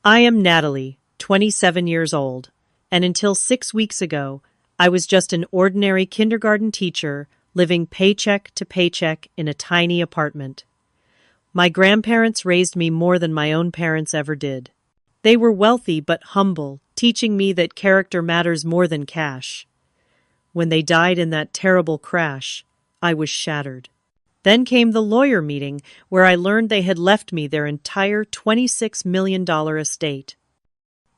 I am Natalie, 27 years old, and until 6 weeks ago, I was just an ordinary kindergarten teacher living paycheck to paycheck in a tiny apartment. My grandparents raised me more than my own parents ever did. They were wealthy but humble, teaching me that character matters more than cash. When they died in that terrible crash, I was shattered. Then came the lawyer meeting, where I learned they had left me their entire $26 million estate.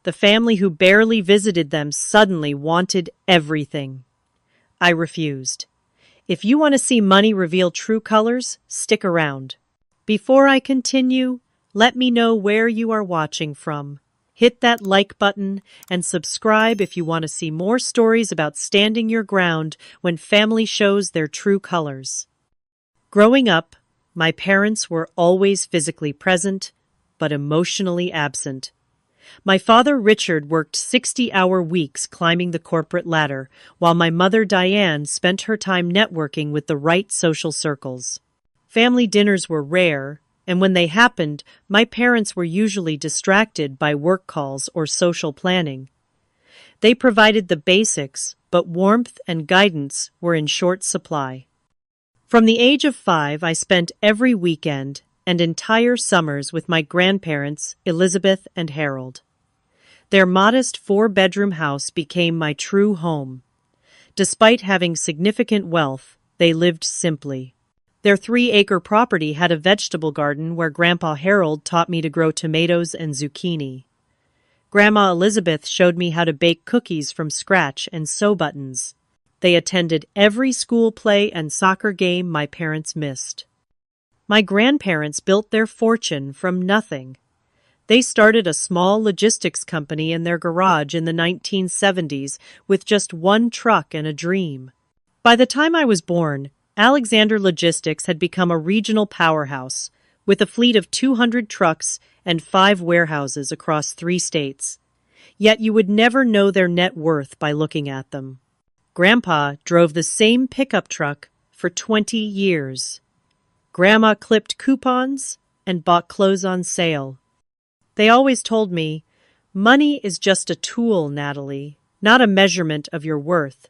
The family who barely visited them suddenly wanted everything. I refused. If you want to see money reveal true colors, stick around. Before I continue, let me know where you are watching from. Hit that like button and subscribe if you want to see more stories about standing your ground when family shows their true colors. Growing up, my parents were always physically present, but emotionally absent. My father, Richard, worked 60-hour weeks climbing the corporate ladder, while my mother, Diane, spent her time networking with the right social circles. Family dinners were rare, and when they happened, my parents were usually distracted by work calls or social planning. They provided the basics, but warmth and guidance were in short supply. From the age of 5, I spent every weekend and entire summers with my grandparents, Elizabeth and Harold. Their modest 4-bedroom house became my true home. Despite having significant wealth, they lived simply. Their 3-acre property had a vegetable garden where Grandpa Harold taught me to grow tomatoes and zucchini. Grandma Elizabeth showed me how to bake cookies from scratch and sew buttons. They attended every school play and soccer game my parents missed. My grandparents built their fortune from nothing. They started a small logistics company in their garage in the 1970s with just one truck and a dream. By the time I was born, Alexander Logistics had become a regional powerhouse, with a fleet of 200 trucks and 5 warehouses across 3 states. Yet you would never know their net worth by looking at them. Grandpa drove the same pickup truck for 20 years. Grandma clipped coupons and bought clothes on sale. They always told me, "Money is just a tool, Natalie, not a measurement of your worth.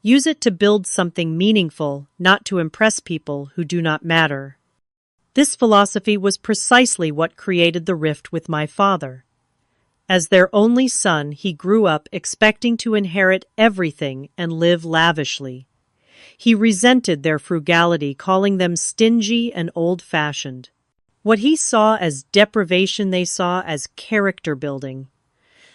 Use it to build something meaningful, not to impress people who do not matter." This philosophy was precisely what created the rift with my father. As their only son, he grew up expecting to inherit everything and live lavishly. He resented their frugality, calling them stingy and old-fashioned. What he saw as deprivation, they saw as character building.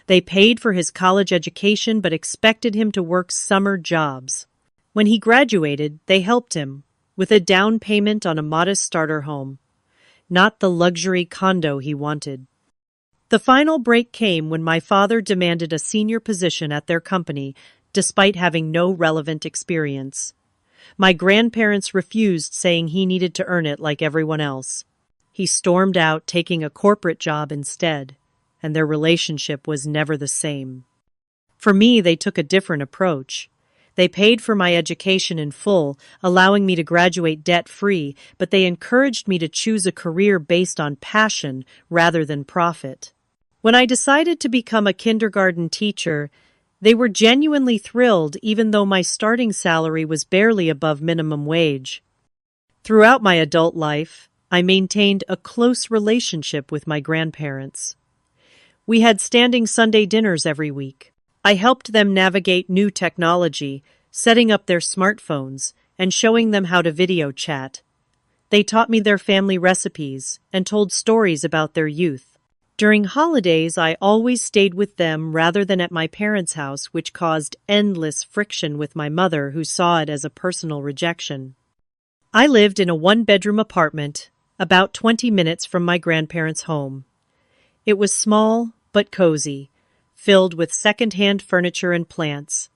They paid for his college education but expected him to work summer jobs. When he graduated, they helped him, with a down payment on a modest starter home, not the luxury condo he wanted. The final break came when my father demanded a senior position at their company, despite having no relevant experience. My grandparents refused, saying he needed to earn it like everyone else. He stormed out, taking a corporate job instead, and their relationship was never the same. For me, they took a different approach. They paid for my education in full, allowing me to graduate debt-free, but they encouraged me to choose a career based on passion rather than profit. When I decided to become a kindergarten teacher, they were genuinely thrilled, even though my starting salary was barely above minimum wage. Throughout my adult life, I maintained a close relationship with my grandparents. We had standing Sunday dinners every week. I helped them navigate new technology, setting up their smartphones, and showing them how to video chat. They taught me their family recipes and told stories about their youth. During holidays, I always stayed with them rather than at my parents' house, which caused endless friction with my mother, who saw it as a personal rejection. I lived in a 1-bedroom apartment, about 20 minutes from my grandparents' home. It was small but cozy, filled with second-hand furniture and plants.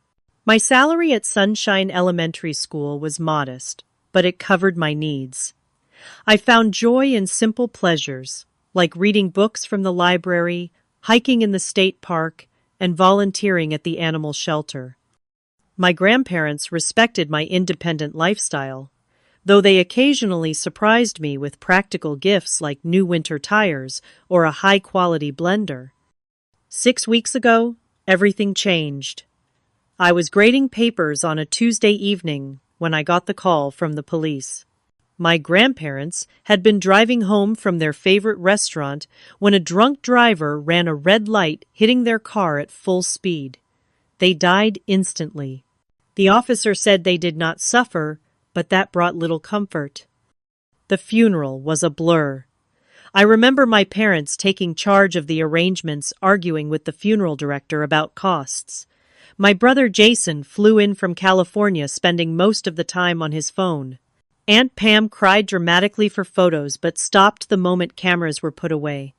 My salary at Sunshine Elementary School was modest, but it covered my needs. I found joy in simple pleasures, like reading books from the library, hiking in the state park, and volunteering at the animal shelter. My grandparents respected my independent lifestyle, though they occasionally surprised me with practical gifts like new winter tires or a high-quality blender. 6 weeks ago, everything changed. I was grading papers on a Tuesday evening when I got the call from the police. My grandparents had been driving home from their favorite restaurant when a drunk driver ran a red light, hitting their car at full speed. They died instantly. The officer said they did not suffer, but that brought little comfort. The funeral was a blur. I remember my parents taking charge of the arrangements, arguing with the funeral director about costs. My brother Jason flew in from California, spending most of the time on his phone. Aunt Pam cried dramatically for photos, but stopped the moment cameras were put away.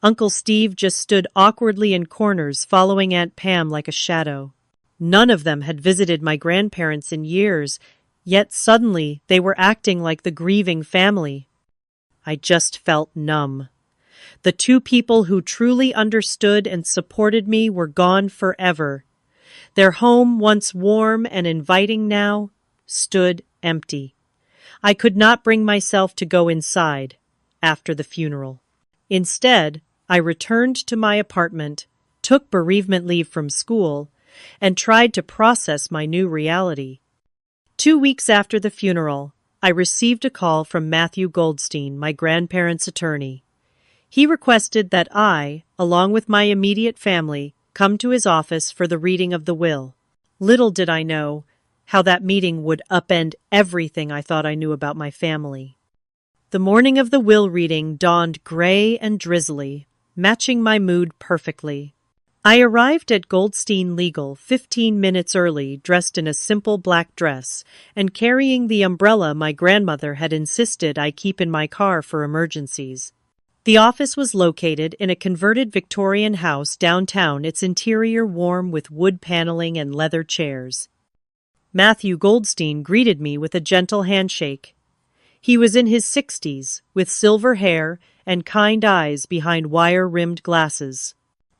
Uncle Steve just stood awkwardly in corners, following Aunt Pam like a shadow. None of them had visited my grandparents in years, yet suddenly they were acting like the grieving family. I just felt numb. The two people who truly understood and supported me were gone forever. Their home, once warm and inviting now, stood empty. I could not bring myself to go inside after the funeral. Instead, I returned to my apartment, took bereavement leave from school, and tried to process my new reality. 2 weeks after the funeral, I received a call from Matthew Goldstein, my grandparents' attorney. He requested that I, along with my immediate family, come to his office for the reading of the will. Little did I know how that meeting would upend everything I thought I knew about my family. The morning of the will reading dawned gray and drizzly, matching my mood perfectly. I arrived at Goldstein Legal 15 minutes early, dressed in a simple black dress, and carrying the umbrella my grandmother had insisted I keep in my car for emergencies. The office was located in a converted Victorian house downtown, its interior warm with wood paneling and leather chairs. Matthew Goldstein greeted me with a gentle handshake. He was in his 60s, with silver hair and kind eyes behind wire-rimmed glasses.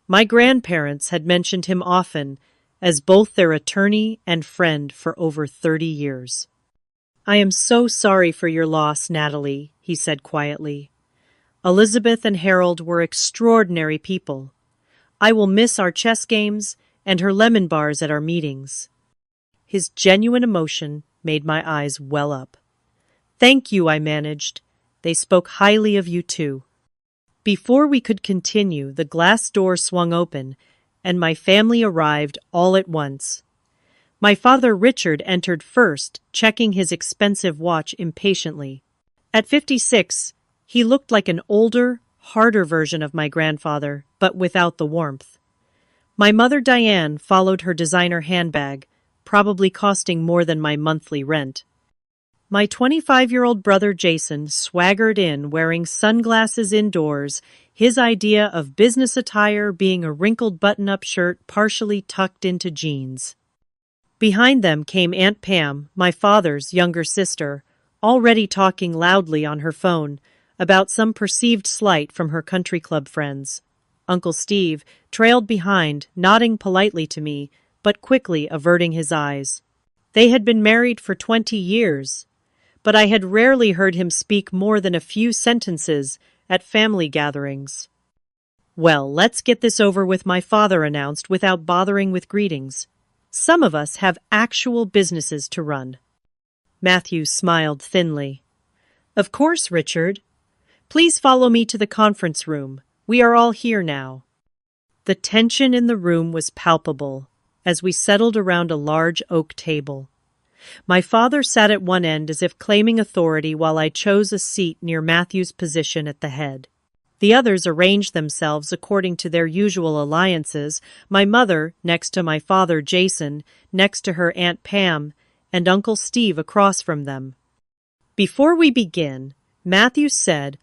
My grandparents had mentioned him often as both their attorney and friend for over 30 years. "I am so sorry for your loss, Natalie," he said quietly. "Elizabeth and Harold were extraordinary people. I will miss our chess games and her lemon bars at our meetings." His genuine emotion made my eyes well up. "Thank you," I managed. "They spoke highly of you too." Before we could continue, the glass door swung open, and my family arrived all at once. My father Richard entered first, checking his expensive watch impatiently. At 56, he looked like an older, harder version of my grandfather, but without the warmth. My mother Diane followed, her designer handbag, probably costing more than my monthly rent. My 25-year-old brother Jason swaggered in wearing sunglasses indoors, his idea of business attire being a wrinkled button-up shirt partially tucked into jeans. Behind them came Aunt Pam, my father's younger sister, already talking loudly on her phone about some perceived slight from her country club friends. Uncle Steve trailed behind, nodding politely to me, but quickly averting his eyes. They had been married for 20 years, but I had rarely heard him speak more than a few sentences at family gatherings. "Well, let's get this over with," my father announced without bothering with greetings. "Some of us have actual businesses to run." Matthew smiled thinly. "Of course, Richard. Please follow me to the conference room. We are all here now." The tension in the room was palpable as we settled around a large oak table. My father sat at one end as if claiming authority, while I chose a seat near Matthew's position at the head. The others arranged themselves according to their usual alliances, my mother next to my father Jason, next to her Aunt Pam, and Uncle Steve across from them. "Before we begin," Matthew said,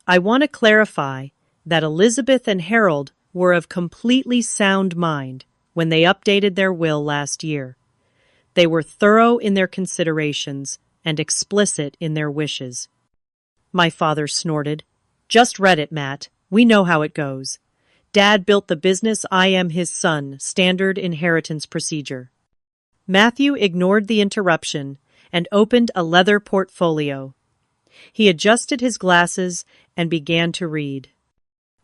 "I want to clarify that Elizabeth and Harold were of completely sound mind when they updated their will last year. They were thorough in their considerations and explicit in their wishes." My father snorted. "Just read it, Matt. We know how it goes. Dad built the business. I am his son. Standard inheritance procedure." Matthew ignored the interruption and opened a leather portfolio. He adjusted his glasses and began to read.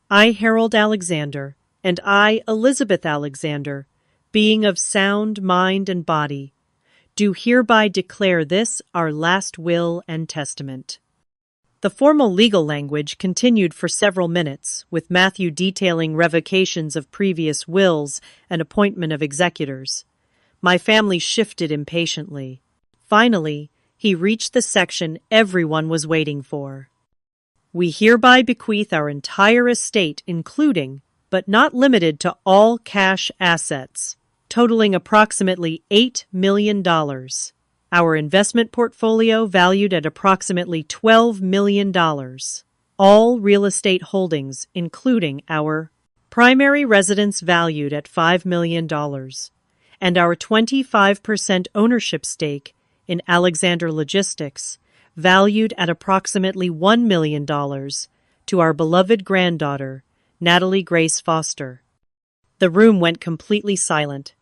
"I, Harold Alexander, and I, Elizabeth Alexander, being of sound mind and body, do hereby declare this our last will and testament. The formal legal language continued for several minutes, with Matthew detailing revocations of previous wills and appointment of executors. My family shifted impatiently. Finally, he reached the section everyone was waiting for. We hereby bequeath our entire estate, including, but not limited to, all cash assets, totaling approximately $8 million. Our investment portfolio valued at approximately $12 million. All real estate holdings, including our primary residence valued at $5 million, and our 25% ownership stake in Alexander Logistics, valued at approximately $1 million, to our beloved granddaughter, Natalie Grace Foster. The room went completely silent.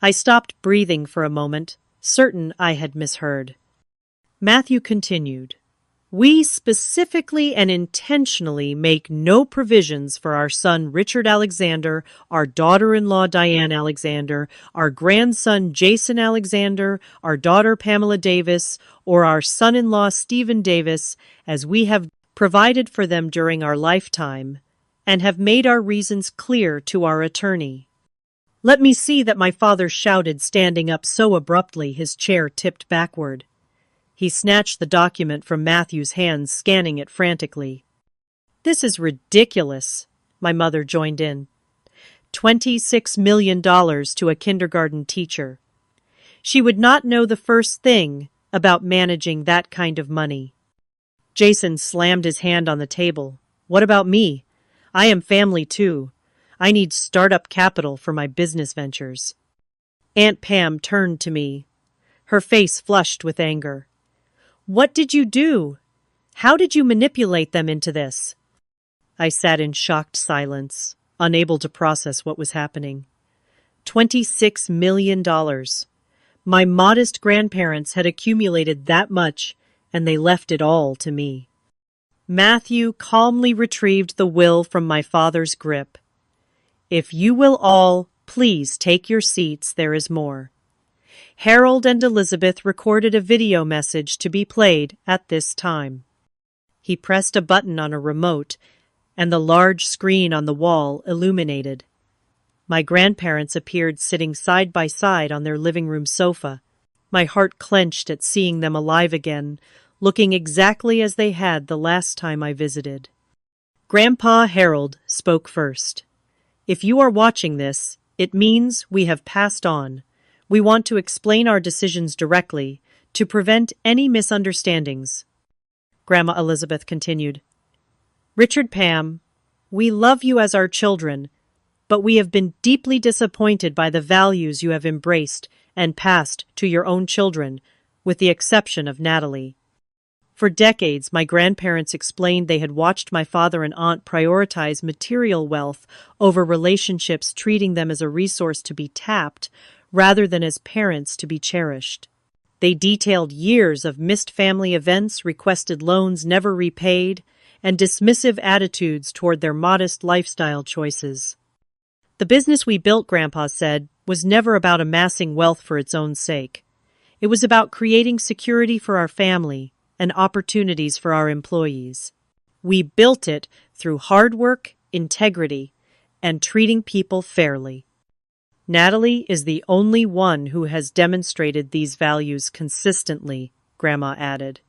I stopped breathing for a moment, certain I had misheard. Matthew continued, "We specifically and intentionally make no provisions for our son Richard Alexander, our daughter-in-law Diane Alexander, our grandson Jason Alexander, our daughter Pamela Davis, or our son-in-law Stephen Davis, as we have provided for them during our lifetime, and have made our reasons clear to our attorney." "Let me see that," my father shouted, standing up so abruptly his chair tipped backward. He snatched the document from Matthew's hands, scanning it frantically. "This is ridiculous," my mother joined in. $26 million to a kindergarten teacher. She would not know the first thing about managing that kind of money. Jason slammed his hand on the table. "What about me? I am family too. I need startup capital for my business ventures." Aunt Pam turned to me, her face flushed with anger. "What did you do? How did you manipulate them into this?" I sat in shocked silence, unable to process what was happening. $26 million. My modest grandparents had accumulated that much, and they left it all to me. Matthew calmly retrieved the will from my father's grip. "If you will all please take your seats, there is more." Harold and Elizabeth recorded a video message to be played at this time. He pressed a button on a remote, and the large screen on the wall illuminated. My grandparents appeared sitting side by side on their living room sofa. My heart clenched at seeing them alive again, looking exactly as they had the last time I visited. Grandpa Harold spoke first. "If you are watching this, it means we have passed on. We want to explain our decisions directly, to prevent any misunderstandings." Grandma Elizabeth continued, "Richard, Pam, we love you as our children, but we have been deeply disappointed by the values you have embraced and passed to your own children, with the exception of Natalie. For decades, my grandparents explained they had watched my father and aunt prioritize material wealth over relationships, treating them as a resource to be tapped rather than as parents to be cherished. They detailed years of missed family events, requested loans never repaid, and dismissive attitudes toward their modest lifestyle choices. "The business we built," Grandpa said, "was never about amassing wealth for its own sake. It was about creating security for our family and opportunities for our employees. We built it through hard work, integrity, and treating people fairly. Natalie is the only one who has demonstrated these values consistently," Grandma added.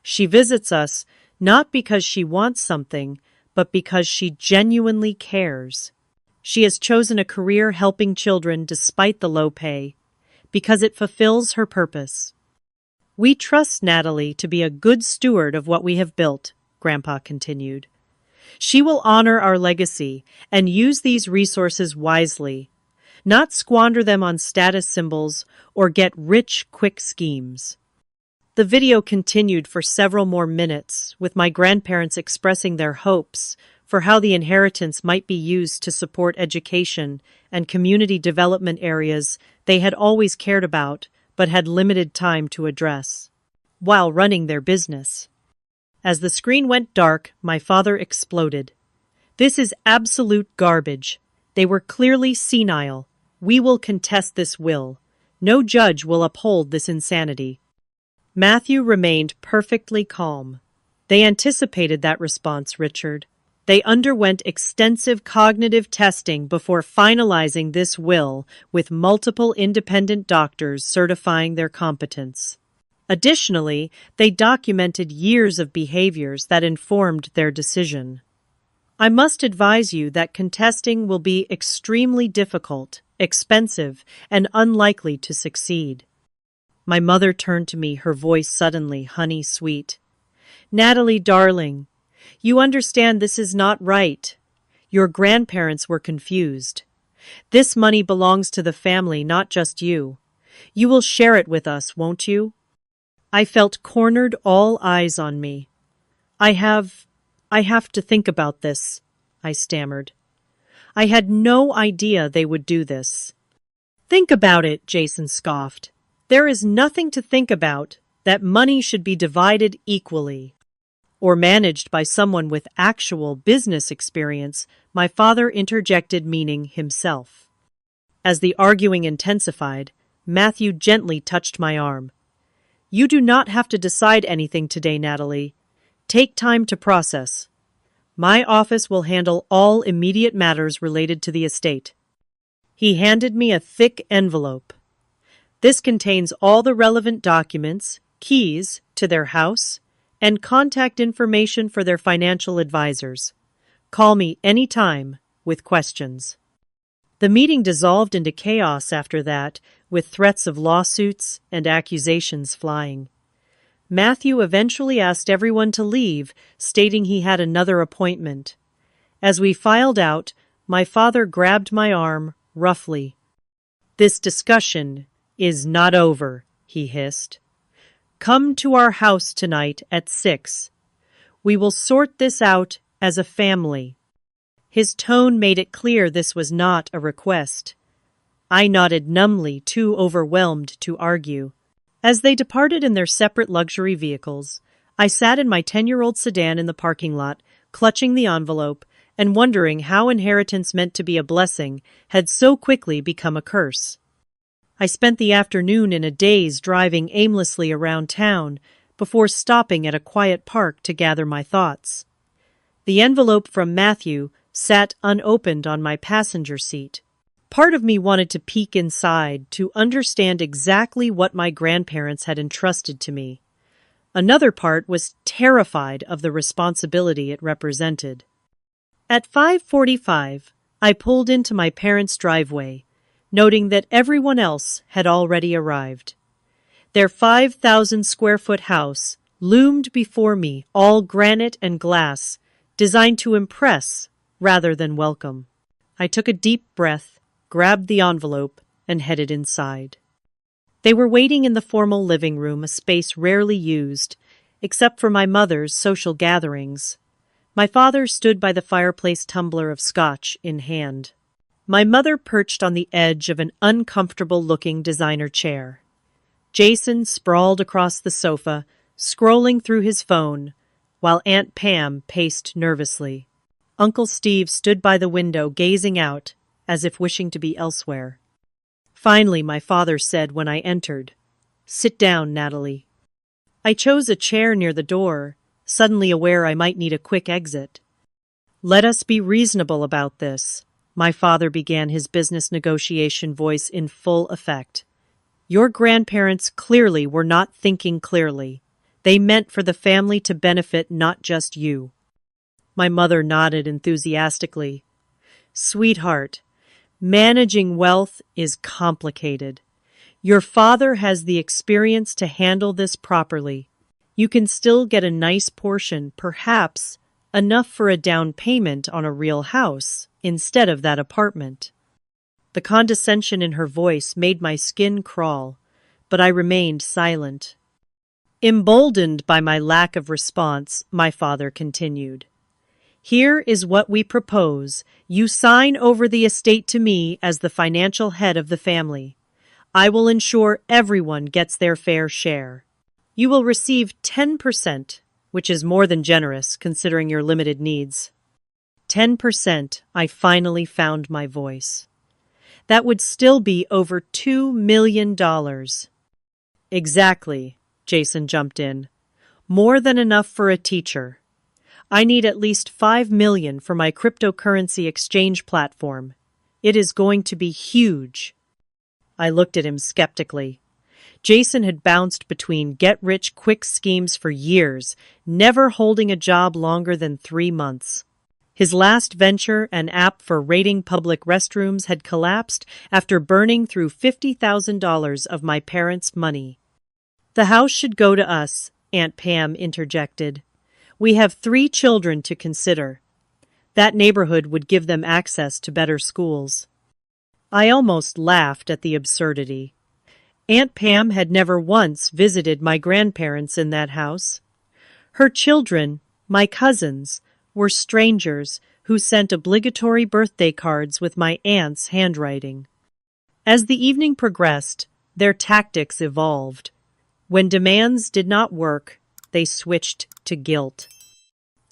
"She visits us not because she wants something, but because she genuinely cares. She has chosen a career helping children despite the low pay, because it fulfills her purpose. We trust Natalie to be a good steward of what we have built," Grandpa continued. "She will honor our legacy and use these resources wisely, not squander them on status symbols or get-rich-quick schemes." The video continued for several more minutes, with my grandparents expressing their hopes for how the inheritance might be used to support education and community development areas they had always cared about but had limited time to address, while running their business. As the screen went dark, my father exploded. "This is absolute garbage. They were clearly senile. We will contest this will. No judge will uphold this insanity. Matthew remained perfectly calm. They anticipated that response, Richard. They underwent extensive cognitive testing before finalizing this will, with multiple independent doctors certifying their competence. Additionally, they documented years of behaviors that informed their decision. I must advise you that contesting will be extremely difficult, expensive, and unlikely to succeed. My mother turned to me, her voice suddenly honey-sweet. Natalie, darling, you understand this is not right. Your grandparents were confused. This money belongs to the family, not just you. You will share it with us, won't you? I felt cornered, all eyes on me. I have to think about this, I stammered. I had no idea they would do this. Think about it, Jason scoffed. There is nothing to think about. That money should be divided equally. Or managed by someone with actual business experience, my father interjected, meaning himself. As the arguing intensified, Matthew gently touched my arm. You do not have to decide anything today, Natalie. Take time to process. My office will handle all immediate matters related to the estate. He handed me a thick envelope. This contains all the relevant documents, keys to their house, and contact information for their financial advisors. Call me anytime with questions. The meeting dissolved into chaos after that, with threats of lawsuits and accusations flying. Matthew eventually asked everyone to leave, stating he had another appointment. As we filed out, my father grabbed my arm roughly. This discussion is not over, he hissed. Come to our house tonight at 6. We will sort this out as a family. His tone made it clear this was not a request. I nodded numbly, too overwhelmed to argue. As they departed in their separate luxury vehicles, I sat in my 10-year-old sedan in the parking lot, clutching the envelope and wondering how inheritance meant to be a blessing had so quickly become a curse. I spent the afternoon in a daze driving aimlessly around town before stopping at a quiet park to gather my thoughts. The envelope from Matthew sat unopened on my passenger seat. Part of me wanted to peek inside to understand exactly what my grandparents had entrusted to me. Another part was terrified of the responsibility it represented. At 5:45, I pulled into my parents' driveway, noting that everyone else had already arrived. Their 5,000-square-foot house loomed before me, all granite and glass, designed to impress rather than welcome. I took a deep breath, grabbed the envelope, and headed inside. They were waiting in the formal living room, a space rarely used, except for my mother's social gatherings. My father stood by the fireplace, tumbler of scotch in hand. My mother perched on the edge of an uncomfortable-looking designer chair. Jason sprawled across the sofa, scrolling through his phone, while Aunt Pam paced nervously. Uncle Steve stood by the window, gazing out, as if wishing to be elsewhere. Finally, my father said when I entered, "Sit down, Natalie." I chose a chair near the door, suddenly aware I might need a quick exit. "Let us be reasonable about this," my father began, his business negotiation voice in full effect. "Your grandparents clearly were not thinking clearly. They meant for the family to benefit, not just you." My mother nodded enthusiastically. "Sweetheart, managing wealth is complicated. Your father has the experience to handle this properly. You can still get a nice portion, perhaps enough for a down payment on a real house instead of that apartment." The condescension in her voice made my skin crawl, but I remained silent. Emboldened by my lack of response, my father continued. "Here is what we propose. You sign over the estate to me as the financial head of the family. I will ensure everyone gets their fair share. You will receive 10%, which is more than generous considering your limited needs." 10%, I finally found my voice. That would still be over $2 million. Exactly, Jason jumped in. More than enough for a teacher. I need at least $5 million for my cryptocurrency exchange platform. It is going to be huge. I looked at him skeptically. Jason had bounced between get-rich-quick schemes for years, never holding a job longer than 3 months. His last venture, an app for rating public restrooms, had collapsed after burning through $50,000 of my parents' money. The house should go to us, Aunt Pam interjected. We have 3 children to consider. That neighborhood would give them access to better schools. I almost laughed at the absurdity. Aunt Pam had never once visited my grandparents in that house. Her children, my cousins, were strangers who sent obligatory birthday cards with my aunt's handwriting. As the evening progressed, their tactics evolved. When demands did not work, they switched to guilt.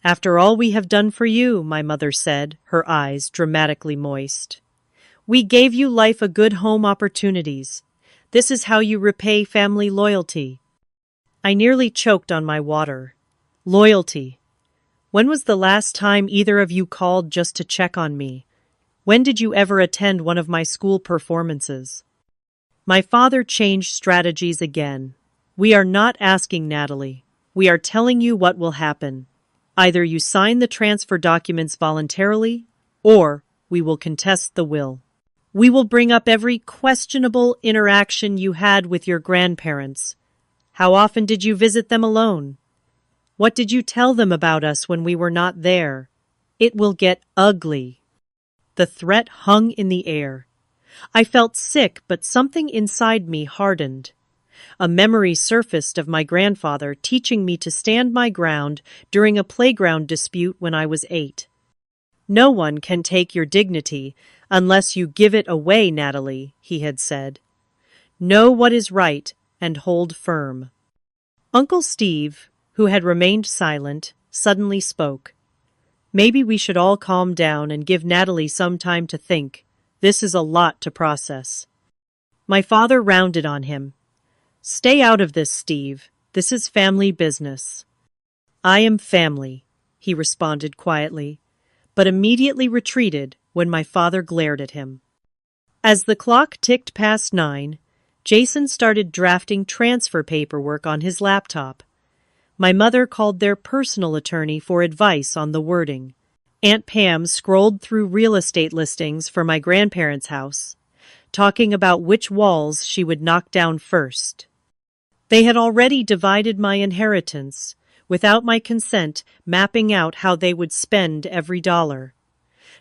After all we have done for you, my mother said, her eyes dramatically moist. We gave you life a good home opportunities. This is how you repay family loyalty. I nearly choked on my water. Loyalty. When was the last time either of you called just to check on me? When did you ever attend one of my school performances? My father changed strategies again. We are not asking, Natalie. We are telling you what will happen. Either you sign the transfer documents voluntarily, or we will contest the will. We will bring up every questionable interaction you had with your grandparents. How often did you visit them alone? What did you tell them about us when we were not there? It will get ugly. The threat hung in the air. I felt sick, but something inside me hardened. A memory surfaced of my grandfather teaching me to stand my ground during a playground dispute when I was 8. No one can take your dignity unless you give it away, Natalie, he had said. Know what is right and hold firm. Uncle Steve, who had remained silent, suddenly spoke. Maybe we should all calm down and give Natalie some time to think. This is a lot to process. My father rounded on him. Stay out of this, Steve. This is family business. I am family, he responded quietly, but immediately retreated when my father glared at him. As the clock ticked past 9, Jason started drafting transfer paperwork on his laptop. My mother called their personal attorney for advice on the wording. Aunt Pam scrolled through real estate listings for my grandparents' house, talking about which walls she would knock down first. They had already divided my inheritance, without my consent, mapping out how they would spend every dollar.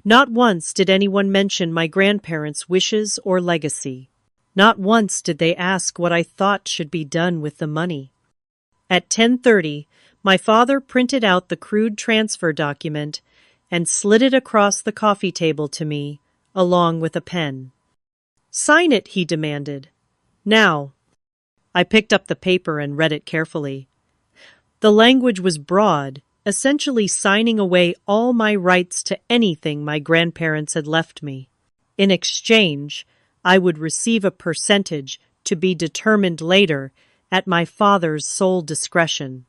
Not once did anyone mention my grandparents' wishes or legacy. Not once did they ask what I thought should be done with the money. At 10:30, my father printed out the crude transfer document and slid it across the coffee table to me, along with a pen. Sign it, he demanded. Now. I picked up the paper and read it carefully. The language was broad, essentially signing away all my rights to anything my grandparents had left me. In exchange, I would receive a percentage to be determined later at my father's sole discretion.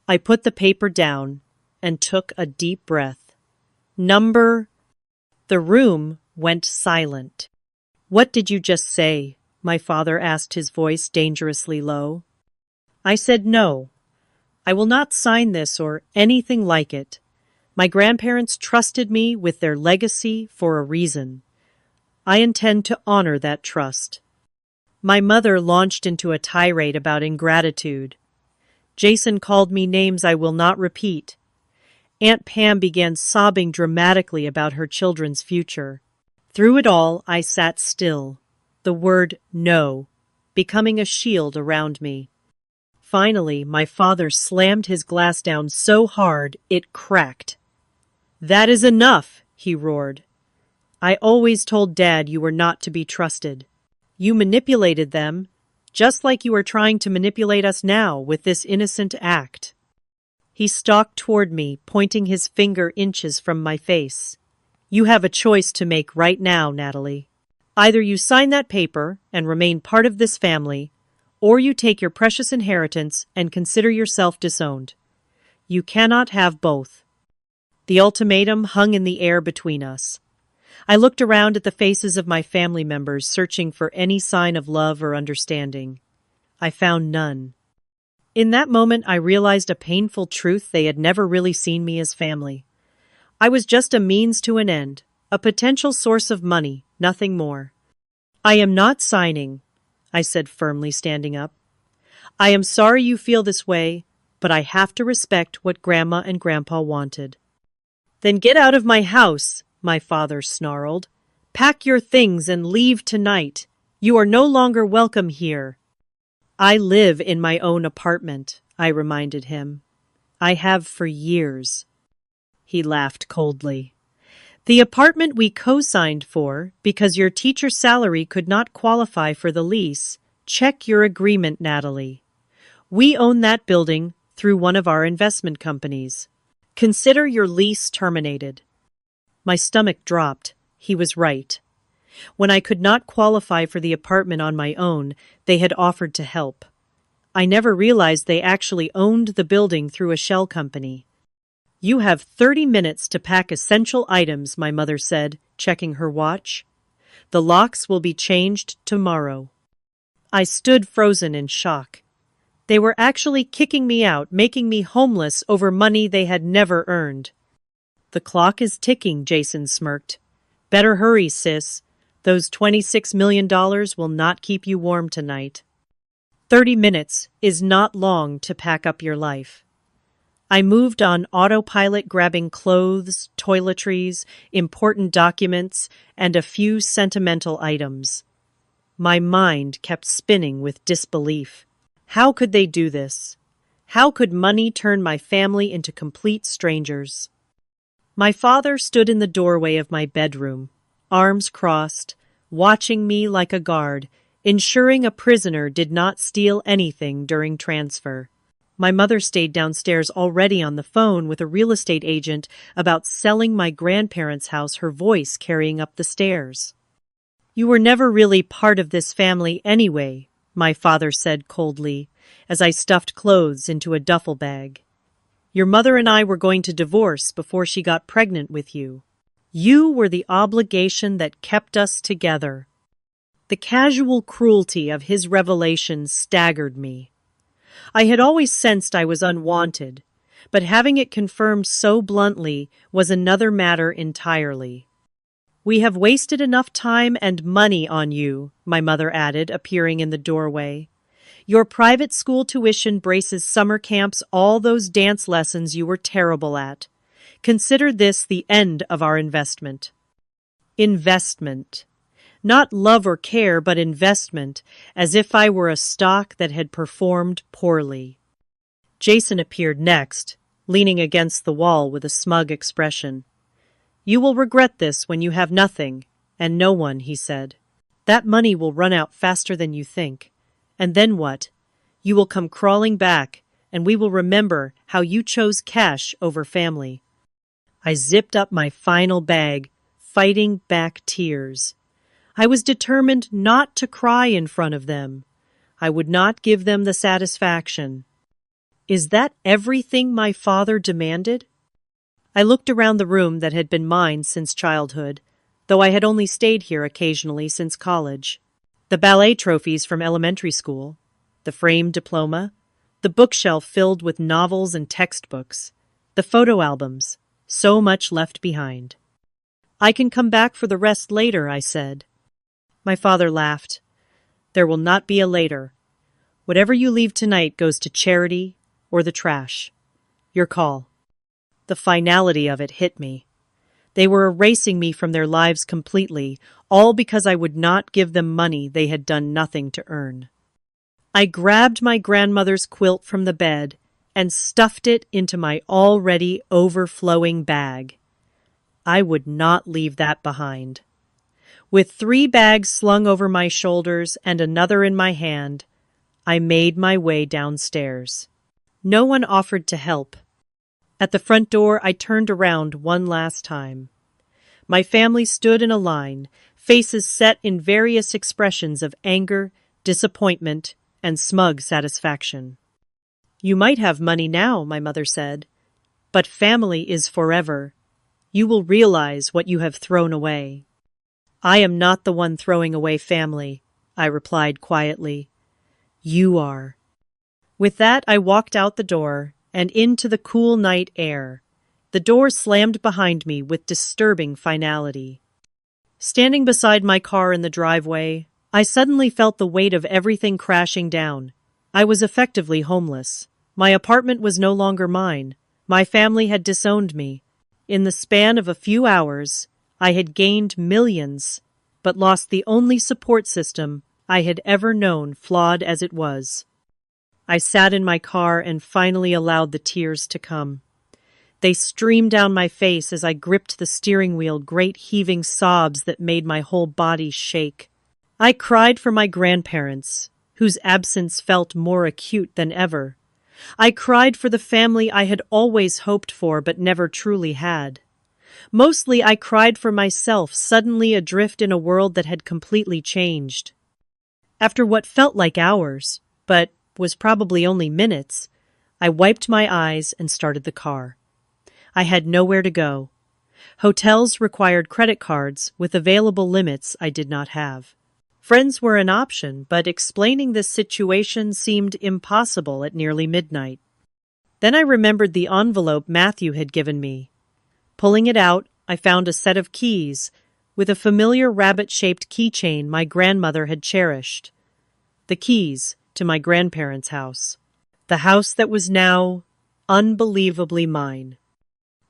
I put the paper down and took a deep breath. The room went silent. What did you just say? My father asked, his voice dangerously low. I said no. I will not sign this or anything like it. My grandparents trusted me with their legacy for a reason. I intend to honor that trust. My mother launched into a tirade about ingratitude. Jason called me names I will not repeat. Aunt Pam began sobbing dramatically about her children's future. Through it all, I sat still, the word no becoming a shield around me. Finally, my father slammed his glass down so hard it cracked. That is enough, he roared. I always told Dad you were not to be trusted. You manipulated them, just like you are trying to manipulate us now with this innocent act. He stalked toward me, pointing his finger inches from my face. You have a choice to make right now, Natalie. Either you sign that paper and remain part of this family, or you take your precious inheritance and consider yourself disowned. You cannot have both. The ultimatum hung in the air between us. I looked around at the faces of my family members, searching for any sign of love or understanding. I found none. In that moment, I realized a painful truth: they had never really seen me as family. I was just a means to an end, a potential source of money, nothing more. I am not signing, I said firmly, standing up. I am sorry you feel this way, but I have to respect what Grandma and Grandpa wanted. Then get out of my house, my father snarled. Pack your things and leave tonight. You are no longer welcome here. I live in my own apartment, I reminded him. I have for years. He laughed coldly. The apartment we co-signed for, because your teacher's salary could not qualify for the lease. Check your agreement, Natalie. We own that building through one of our investment companies. Consider your lease terminated. My stomach dropped. He was right. When I could not qualify for the apartment on my own, they had offered to help. I never realized they actually owned the building through a shell company. You have 30 minutes to pack essential items, my mother said, checking her watch. The locks will be changed tomorrow. I stood frozen in shock. They were actually kicking me out, making me homeless over money they had never earned. The clock is ticking, Jason smirked. Better hurry, sis. Those $26 million will not keep you warm tonight. 30 minutes is not long to pack up your life. I moved on autopilot, grabbing clothes, toiletries, important documents, and a few sentimental items. My mind kept spinning with disbelief. How could they do this? How could money turn my family into complete strangers? My father stood in the doorway of my bedroom, arms crossed, watching me like a guard, ensuring a prisoner did not steal anything during transfer. My mother stayed downstairs, already on the phone with a real estate agent about selling my grandparents' house, her voice carrying up the stairs. You were never really part of this family anyway, my father said coldly, as I stuffed clothes into a duffel bag. Your mother and I were going to divorce before she got pregnant with you. You were the obligation that kept us together. The casual cruelty of his revelations staggered me. I had always sensed I was unwanted, but having it confirmed so bluntly was another matter entirely. We have wasted enough time and money on you, my mother added, appearing in the doorway. Your private school tuition, braces, summer camps, all those dance lessons you were terrible at. Consider this the end of our investment. Investment. Not love or care, but investment, as if I were a stock that had performed poorly. Jason appeared next, leaning against the wall with a smug expression. You will regret this when you have nothing, and no one, he said. That money will run out faster than you think. And then what? You will come crawling back, and we will remember how you chose cash over family. I zipped up my final bag, fighting back tears. I was determined not to cry in front of them. I would not give them the satisfaction. Is that everything my father demanded? I looked around the room that had been mine since childhood, though I had only stayed here occasionally since college. The ballet trophies from elementary school, the framed diploma, the bookshelf filled with novels and textbooks, the photo albums, so much left behind. I can come back for the rest later, I said. My father laughed. There will not be a later. Whatever you leave tonight goes to charity or the trash. Your call. The finality of it hit me. They were erasing me from their lives completely, all because I would not give them money they had done nothing to earn. I grabbed my grandmother's quilt from the bed and stuffed it into my already overflowing bag. I would not leave that behind. With 3 bags slung over my shoulders and another in my hand, I made my way downstairs. No one offered to help. At the front door, I turned around one last time. My family stood in a line, faces set in various expressions of anger, disappointment, and smug satisfaction. "You might have money now," my mother said, "but family is forever. You will realize what you have thrown away." "I am not the one throwing away family," I replied quietly. "You are." With that, I walked out the door and into the cool night air. The door slammed behind me with disturbing finality. Standing beside my car in the driveway, I suddenly felt the weight of everything crashing down. I was effectively homeless. My apartment was no longer mine. My family had disowned me. In the span of a few hours, I had gained millions, but lost the only support system I had ever known, flawed as it was. I sat in my car and finally allowed the tears to come. They streamed down my face as I gripped the steering wheel, great heaving sobs that made my whole body shake. I cried for my grandparents, whose absence felt more acute than ever. I cried for the family I had always hoped for but never truly had. Mostly I cried for myself, suddenly adrift in a world that had completely changed. After what felt like hours, but was probably only minutes, I wiped my eyes and started the car. I had nowhere to go. Hotels required credit cards with available limits I did not have. Friends were an option, but explaining this situation seemed impossible at nearly midnight. Then I remembered the envelope Matthew had given me. Pulling it out, I found a set of keys with a familiar rabbit-shaped keychain my grandmother had cherished. The keys to my grandparents' house. The house that was now unbelievably mine.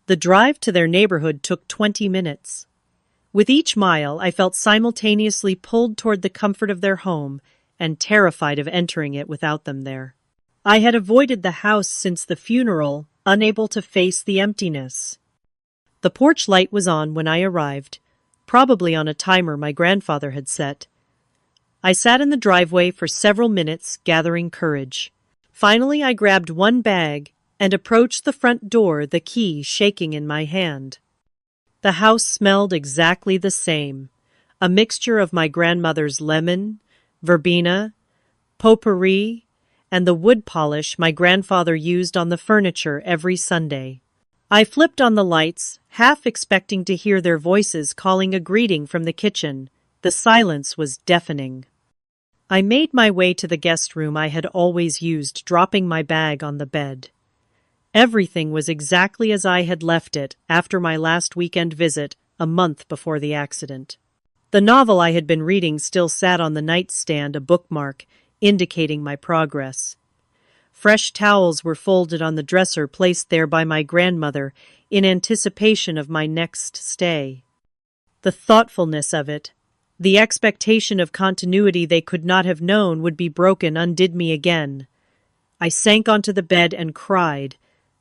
The drive to their neighborhood took 20 minutes. With each mile, I felt simultaneously pulled toward the comfort of their home and terrified of entering it without them there. I had avoided the house since the funeral, unable to face the emptiness. The porch light was on when I arrived, probably on a timer my grandfather had set. I sat in the driveway for several minutes, gathering courage. Finally, I grabbed one bag and approached the front door, the key shaking in my hand. The house smelled exactly the same, a mixture of my grandmother's lemon, verbena, potpourri, and the wood polish my grandfather used on the furniture every Sunday. I flipped on the lights, half expecting to hear their voices calling a greeting from the kitchen. The silence was deafening. I made my way to the guest room I had always used, dropping my bag on the bed. Everything was exactly as I had left it after my last weekend visit, a month before the accident. The novel I had been reading still sat on the nightstand, a bookmark, indicating my progress. Fresh towels were folded on the dresser placed there by my grandmother in anticipation of my next stay. The thoughtfulness of it, the expectation of continuity they could not have known would be broken, undid me again. I sank onto the bed and cried,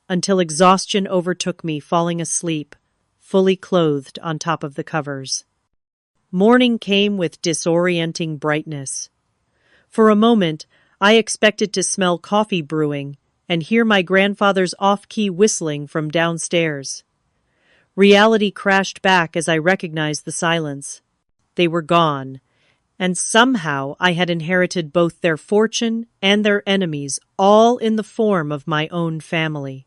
until exhaustion overtook me, falling asleep, fully clothed on top of the covers. Morning came with disorienting brightness. For a moment, I expected to smell coffee brewing and hear my grandfather's off-key whistling from downstairs. Reality crashed back as I recognized the silence. They were gone, and somehow I had inherited both their fortune and their enemies, all in the form of my own family.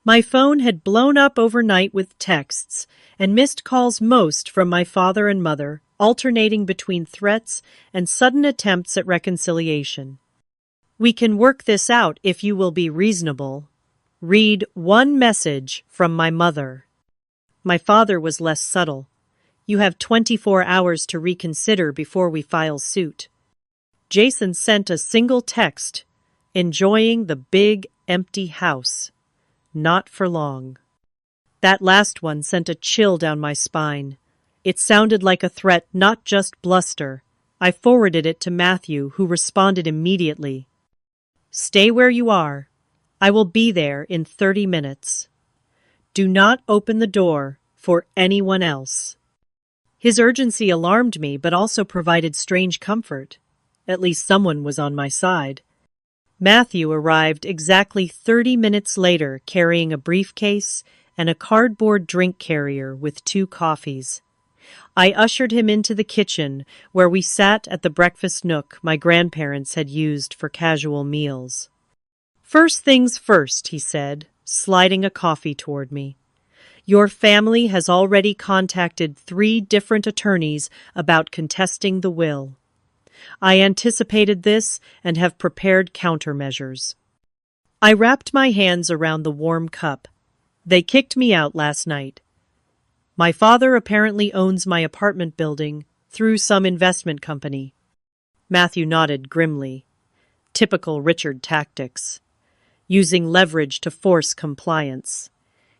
My phone had blown up overnight with texts and missed calls, most from my father and mother, alternating between threats and sudden attempts at reconciliation. "We can work this out if you will be reasonable." Read one message from my mother. My father was less subtle. "You have 24 hours to reconsider before we file suit." Jason sent a single text, enjoying the big, empty house. Not for long. That last one sent a chill down my spine. It sounded like a threat, not just bluster. I forwarded it to Matthew, who responded immediately. "Stay where you are. I will be there in 30 minutes. Do not open the door for anyone else." His urgency alarmed me, but also provided strange comfort. At least someone was on my side. Matthew arrived exactly 30 minutes later carrying a briefcase and a cardboard drink carrier with 2 coffees. I ushered him into the kitchen, where we sat at the breakfast nook my grandparents had used for casual meals. "First things first," he said, sliding a coffee toward me. "Your family has already contacted 3 different attorneys about contesting the will. I anticipated this and have prepared countermeasures." I wrapped my hands around the warm cup. "They kicked me out last night. My father apparently owns my apartment building through some investment company." Matthew nodded grimly. Typical Richard tactics. Using leverage to force compliance.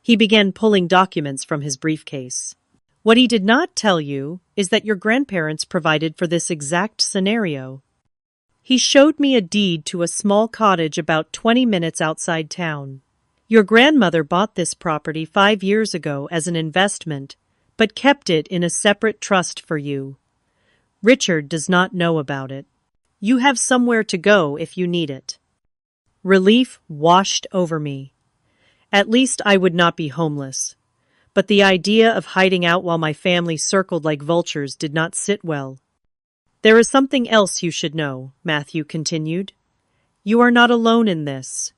He began pulling documents from his briefcase. "What he did not tell you is that your grandparents provided for this exact scenario." He showed me a deed to a small cottage about 20 minutes outside town. "Your grandmother bought this property 5 years ago as an investment, but kept it in a separate trust for you. Richard does not know about it. You have somewhere to go if you need it." Relief washed over me. At least I would not be homeless. But the idea of hiding out while my family circled like vultures did not sit well. "There is something else you should know," Matthew continued. "You are not alone in this.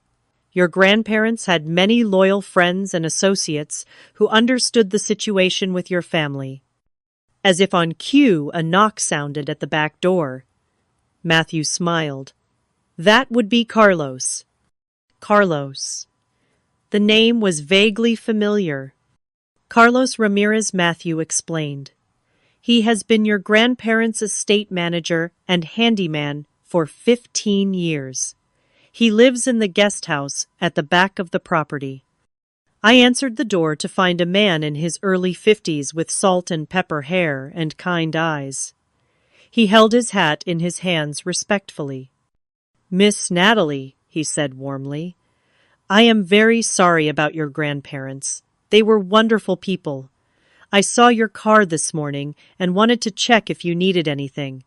Your grandparents had many loyal friends and associates who understood the situation with your family." As if on cue, a knock sounded at the back door. Matthew smiled. "That would be Carlos." Carlos. The name was vaguely familiar. Carlos Ramirez, Matthew explained. "He has been your grandparents' estate manager and handyman for 15 years. He lives in the guest house at the back of the property." I answered the door to find a man in his early 50s with salt and pepper hair and kind eyes. He held his hat in his hands respectfully. "Miss Natalie," he said warmly, "I am very sorry about your grandparents. They were wonderful people. I saw your car this morning and wanted to check if you needed anything."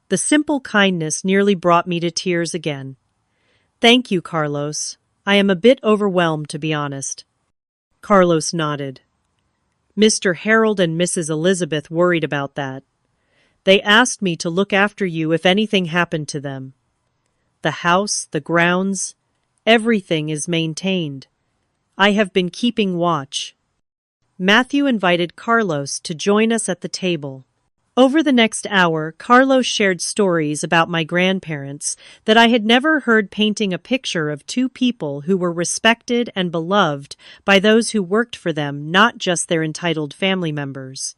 The simple kindness nearly brought me to tears again. "Thank you, Carlos. I am a bit overwhelmed, to be honest." Carlos nodded. "Mr. Harold and Mrs. Elizabeth worried about that. They asked me to look after you if anything happened to them. The house, the grounds, everything is maintained. I have been keeping watch." Matthew invited Carlos to join us at the table. Over the next hour, Carlos shared stories about my grandparents that I had never heard, painting a picture of 2 people who were respected and beloved by those who worked for them, not just their entitled family members.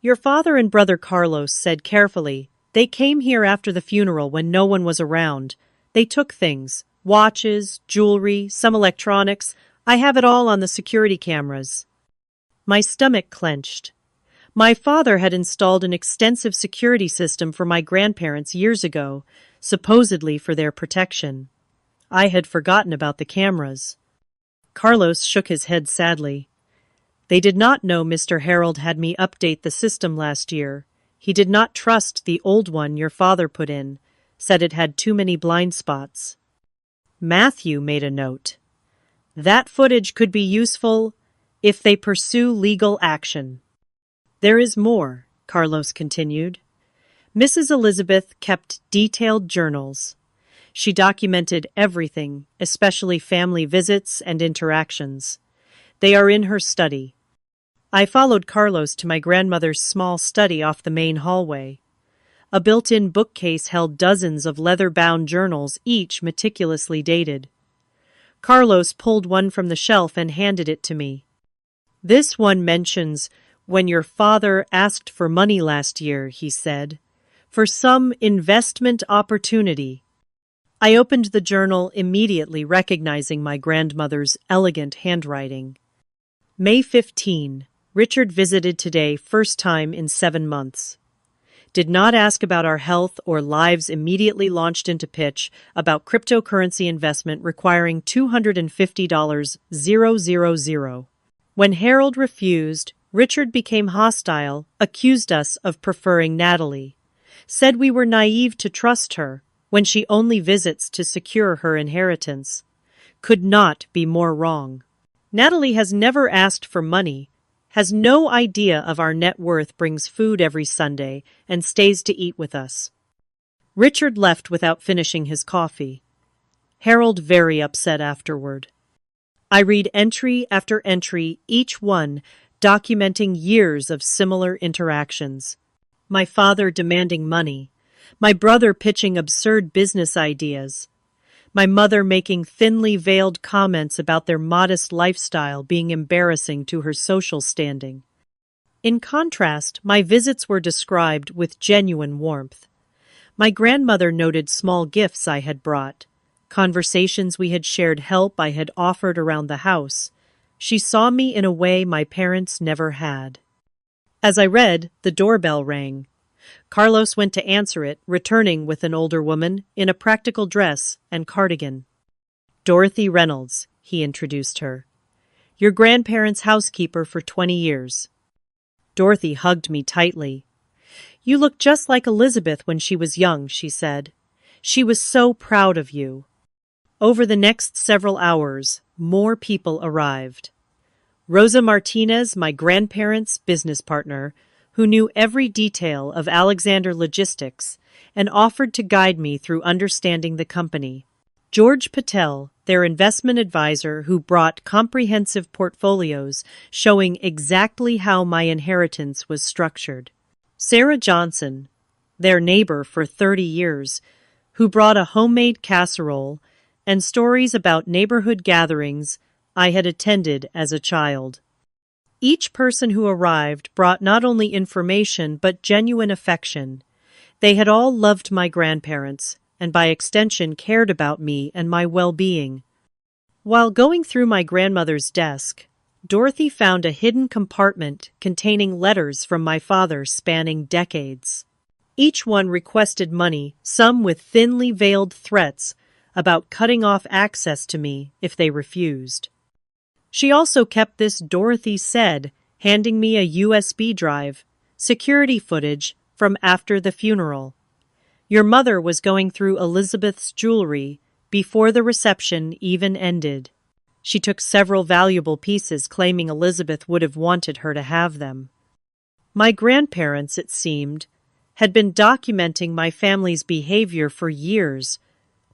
"Your father and brother," Carlos said carefully. "They came here after the funeral when no one was around. They took things, watches, jewelry, some electronics. I have it all on the security cameras." My stomach clenched. My father had installed an extensive security system for my grandparents years ago, supposedly for their protection. I had forgotten about the cameras. Carlos shook his head sadly. "They did not know Mr. Harold had me update the system last year. He did not trust the old one your father put in, said it had too many blind spots." Matthew made a note. "That footage could be useful if they pursue legal action." "There is more," Carlos continued. "Mrs. Elizabeth kept detailed journals. She documented everything, especially family visits and interactions. They are in her study." I followed Carlos to my grandmother's small study off the main hallway. A built-in bookcase held dozens of leather-bound journals, each meticulously dated. Carlos pulled one from the shelf and handed it to me. "This one mentions when your father asked for money last year," he said, "for some investment opportunity." I opened the journal, immediately recognizing my grandmother's elegant handwriting. "May 15. Richard visited today, first time in 7 months. Did not ask about our health or lives, immediately launched into pitch about cryptocurrency investment requiring $250,000. When Harold refused, Richard became hostile, accused us of preferring Natalie, said we were naive to trust her, when she only visits to secure her inheritance, could not be more wrong. Natalie has never asked for money, has no idea of our net worth, brings food every Sunday, and stays to eat with us. Richard left without finishing his coffee. Harold very upset afterward. I read entry after entry, each one documenting years of similar interactions. My father demanding money, my brother pitching absurd business ideas, my mother making thinly veiled comments about their modest lifestyle being embarrassing to her social standing. In contrast, my visits were described with genuine warmth. My grandmother noted small gifts I had brought, conversations we had shared, help I had offered around the house. She saw me in a way my parents never had. As I read, the doorbell rang. Carlos went to answer it, returning with an older woman in a practical dress and cardigan. Dorothy Reynolds, he introduced her. Your grandparents' housekeeper for 20 years. Dorothy hugged me tightly. You look just like Elizabeth when she was young, she said. She was so proud of you. Over the next several hours, more people arrived. Rosa Martinez, my grandparents' business partner, who knew every detail of Alexander Logistics and offered to guide me through understanding the company. George Patel, their investment advisor, who brought comprehensive portfolios showing exactly how my inheritance was structured. Sarah Johnson, their neighbor for 30 years, who brought a homemade casserole and stories about neighborhood gatherings I had attended as a child. Each person who arrived brought not only information but genuine affection. They had all loved my grandparents, and by extension cared about me and my well-being. While going through my grandmother's desk, Dorothy found a hidden compartment containing letters from my father spanning decades. Each one requested money, some with thinly veiled threats about cutting off access to me if they refused. She also kept this, Dorothy said, handing me a USB drive, security footage from after the funeral. Your mother was going through Elizabeth's jewelry before the reception even ended. She took several valuable pieces, claiming Elizabeth would have wanted her to have them. My grandparents, it seemed, had been documenting my family's behavior for years,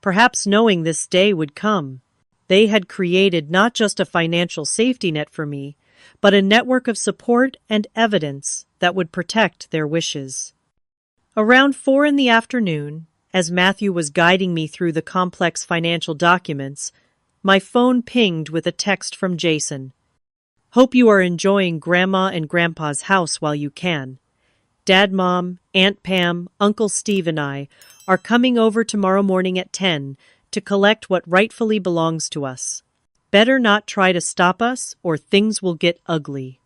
perhaps knowing this day would come. They had created not just a financial safety net for me, but a network of support and evidence that would protect their wishes. Around 4 in the afternoon, as Matthew was guiding me through the complex financial documents, my phone pinged with a text from Jason. Hope you are enjoying Grandma and Grandpa's house while you can. Dad, Mom, Aunt Pam, Uncle Steve and I are coming over tomorrow morning at 10 to collect what rightfully belongs to us. Better not try to stop us or things will get ugly.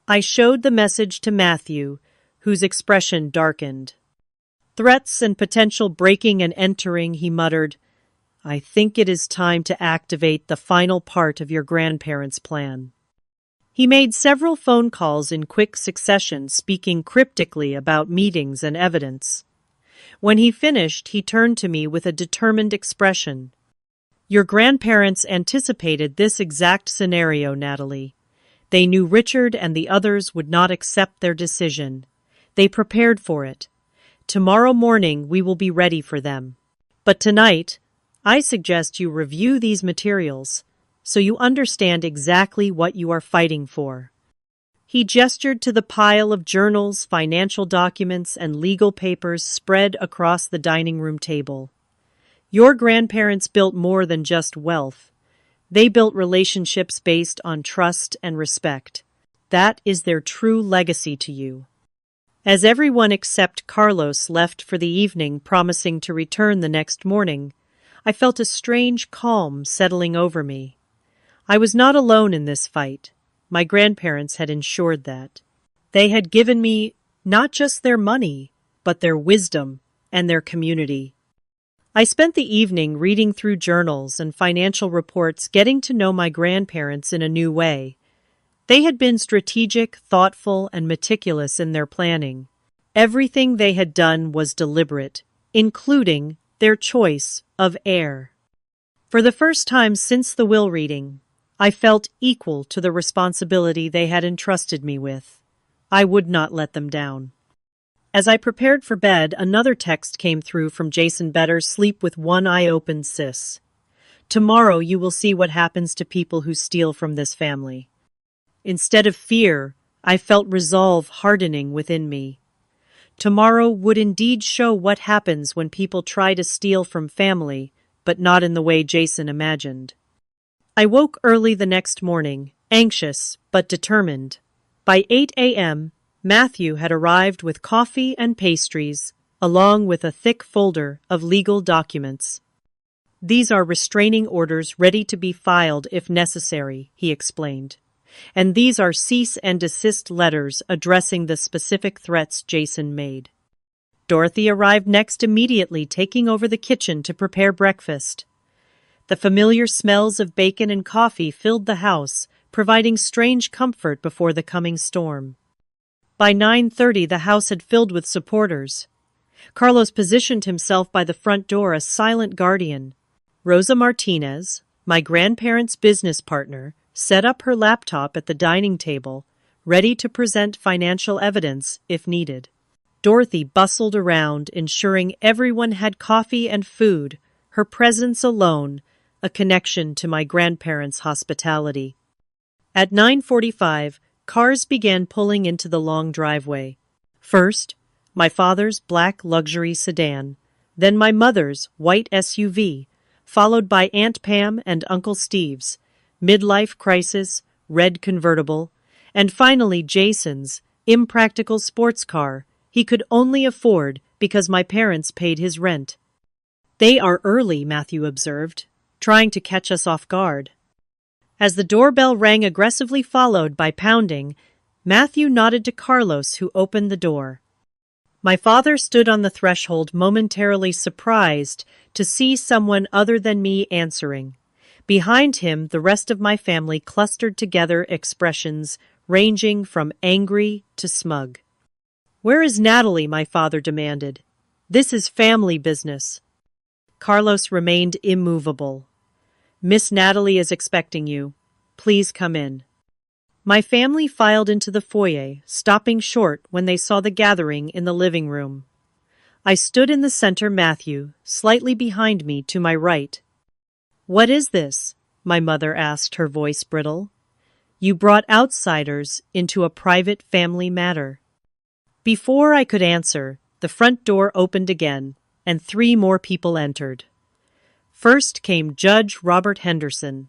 I showed the message to Matthew, whose expression darkened. Threats and potential breaking and entering, he muttered. I think it is time to activate the final part of your grandparents' plan. He made several phone calls in quick succession, speaking cryptically about meetings and evidence. When he finished, he turned to me with a determined expression. Your grandparents anticipated this exact scenario, Natalie. They knew Richard and the others would not accept their decision. They prepared for it. Tomorrow morning we will be ready for them. But tonight, I suggest you review these materials so you understand exactly what you are fighting for. He gestured to the pile of journals, financial documents, and legal papers spread across the dining room table. Your grandparents built more than just wealth. They built relationships based on trust and respect. That is their true legacy to you. As everyone except Carlos left for the evening, promising to return the next morning, I felt a strange calm settling over me. I was not alone in this fight. My grandparents had ensured that. They had given me not just their money, but their wisdom and their community. I spent the evening reading through journals and financial reports, getting to know my grandparents in a new way. They had been strategic, thoughtful, and meticulous in their planning. Everything they had done was deliberate, including their choice of heir. For the first time since the will reading, I felt equal to the responsibility they had entrusted me with. I would not let them down. As I prepared for bed, another text came through from Jason Better, sleep with one eye open, sis. Tomorrow you will see what happens to people who steal from this family. Instead of fear, I felt resolve hardening within me. Tomorrow would indeed show what happens when people try to steal from family, but not in the way Jason imagined. I woke early the next morning, anxious but determined. By 8 a.m., Matthew had arrived with coffee and pastries, along with a thick folder of legal documents. These are restraining orders ready to be filed if necessary, he explained. And these are cease and desist letters addressing the specific threats Jason made. Dorothy arrived next immediately, taking over the kitchen to prepare breakfast. The familiar smells of bacon and coffee filled the house, providing strange comfort before the coming storm. By 9:30, the house had filled with supporters. Carlos positioned himself by the front door, a silent guardian. Rosa Martinez, my grandparents' business partner, set up her laptop at the dining table, ready to present financial evidence if needed. Dorothy bustled around, ensuring everyone had coffee and food, her presence alone a connection to my grandparents' hospitality. At 9:45, cars began pulling into the long driveway. First, my father's black luxury sedan, then my mother's white SUV, followed by Aunt Pam and Uncle Steve's midlife crisis red convertible, and finally Jason's impractical sports car he could only afford because my parents paid his rent. "They are early," Matthew observed, trying to catch us off guard. As the doorbell rang, aggressively followed by pounding, Matthew nodded to Carlos, who opened the door. My father stood on the threshold, momentarily surprised to see someone other than me answering. Behind him, the rest of my family clustered together, expressions ranging from angry to smug. "Where is Natalie?" my father demanded. "This is family business." Carlos remained immovable. "Miss Natalie is expecting you. Please come in." My family filed into the foyer, stopping short when they saw the gathering in the living room. I stood in the center, Matthew, slightly behind me to my right. "What is this?" my mother asked, her voice brittle. "You brought outsiders into a private family matter." Before I could answer, the front door opened again, and 3 more people entered. First came Judge Robert Henderson,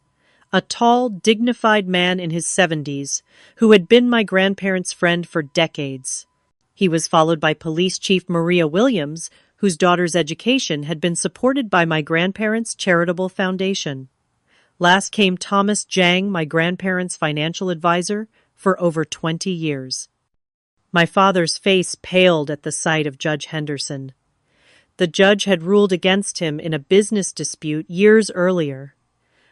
a tall, dignified man in his 70s who had been my grandparents' friend for decades. He was followed by Police Chief Maria Williams, whose daughter's education had been supported by my grandparents' charitable foundation. Last came Thomas Jang, my grandparents' financial advisor for over 20 years. My father's face paled at the sight of Judge Henderson. The judge had ruled against him in a business dispute years earlier,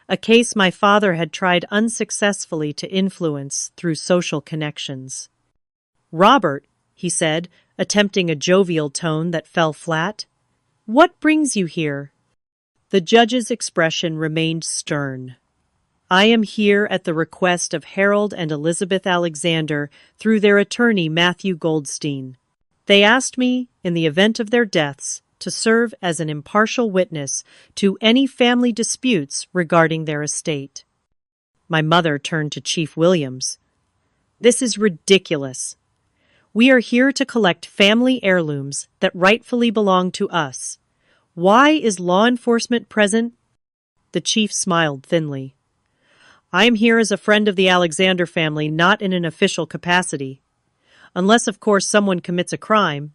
a case my father had tried unsuccessfully to influence through social connections. "Robert," he said, attempting a jovial tone that fell flat, "what brings you here?" The judge's expression remained stern. "I am here at the request of Harold and Elizabeth Alexander through their attorney Matthew Goldstein. They asked me, in the event of their deaths, to serve as an impartial witness to any family disputes regarding their estate." My mother turned to Chief Williams. "This is ridiculous. We are here to collect family heirlooms that rightfully belong to us. Why is law enforcement present?" The chief smiled thinly. "I am here as a friend of the Alexander family, not in an official capacity. Unless, of course, someone commits a crime,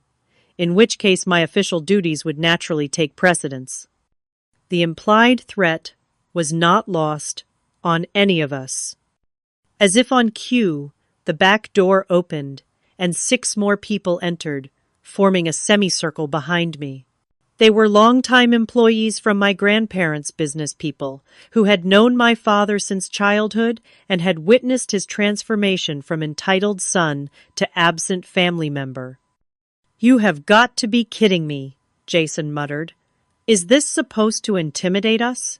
in which case my official duties would naturally take precedence." The implied threat was not lost on any of us. As if on cue, the back door opened, and 6 more people entered, forming a semicircle behind me. They were longtime employees from my grandparents' business people, who had known my father since childhood and had witnessed his transformation from entitled son to absent family member. "You have got to be kidding me," Jason muttered. Is this supposed to intimidate us?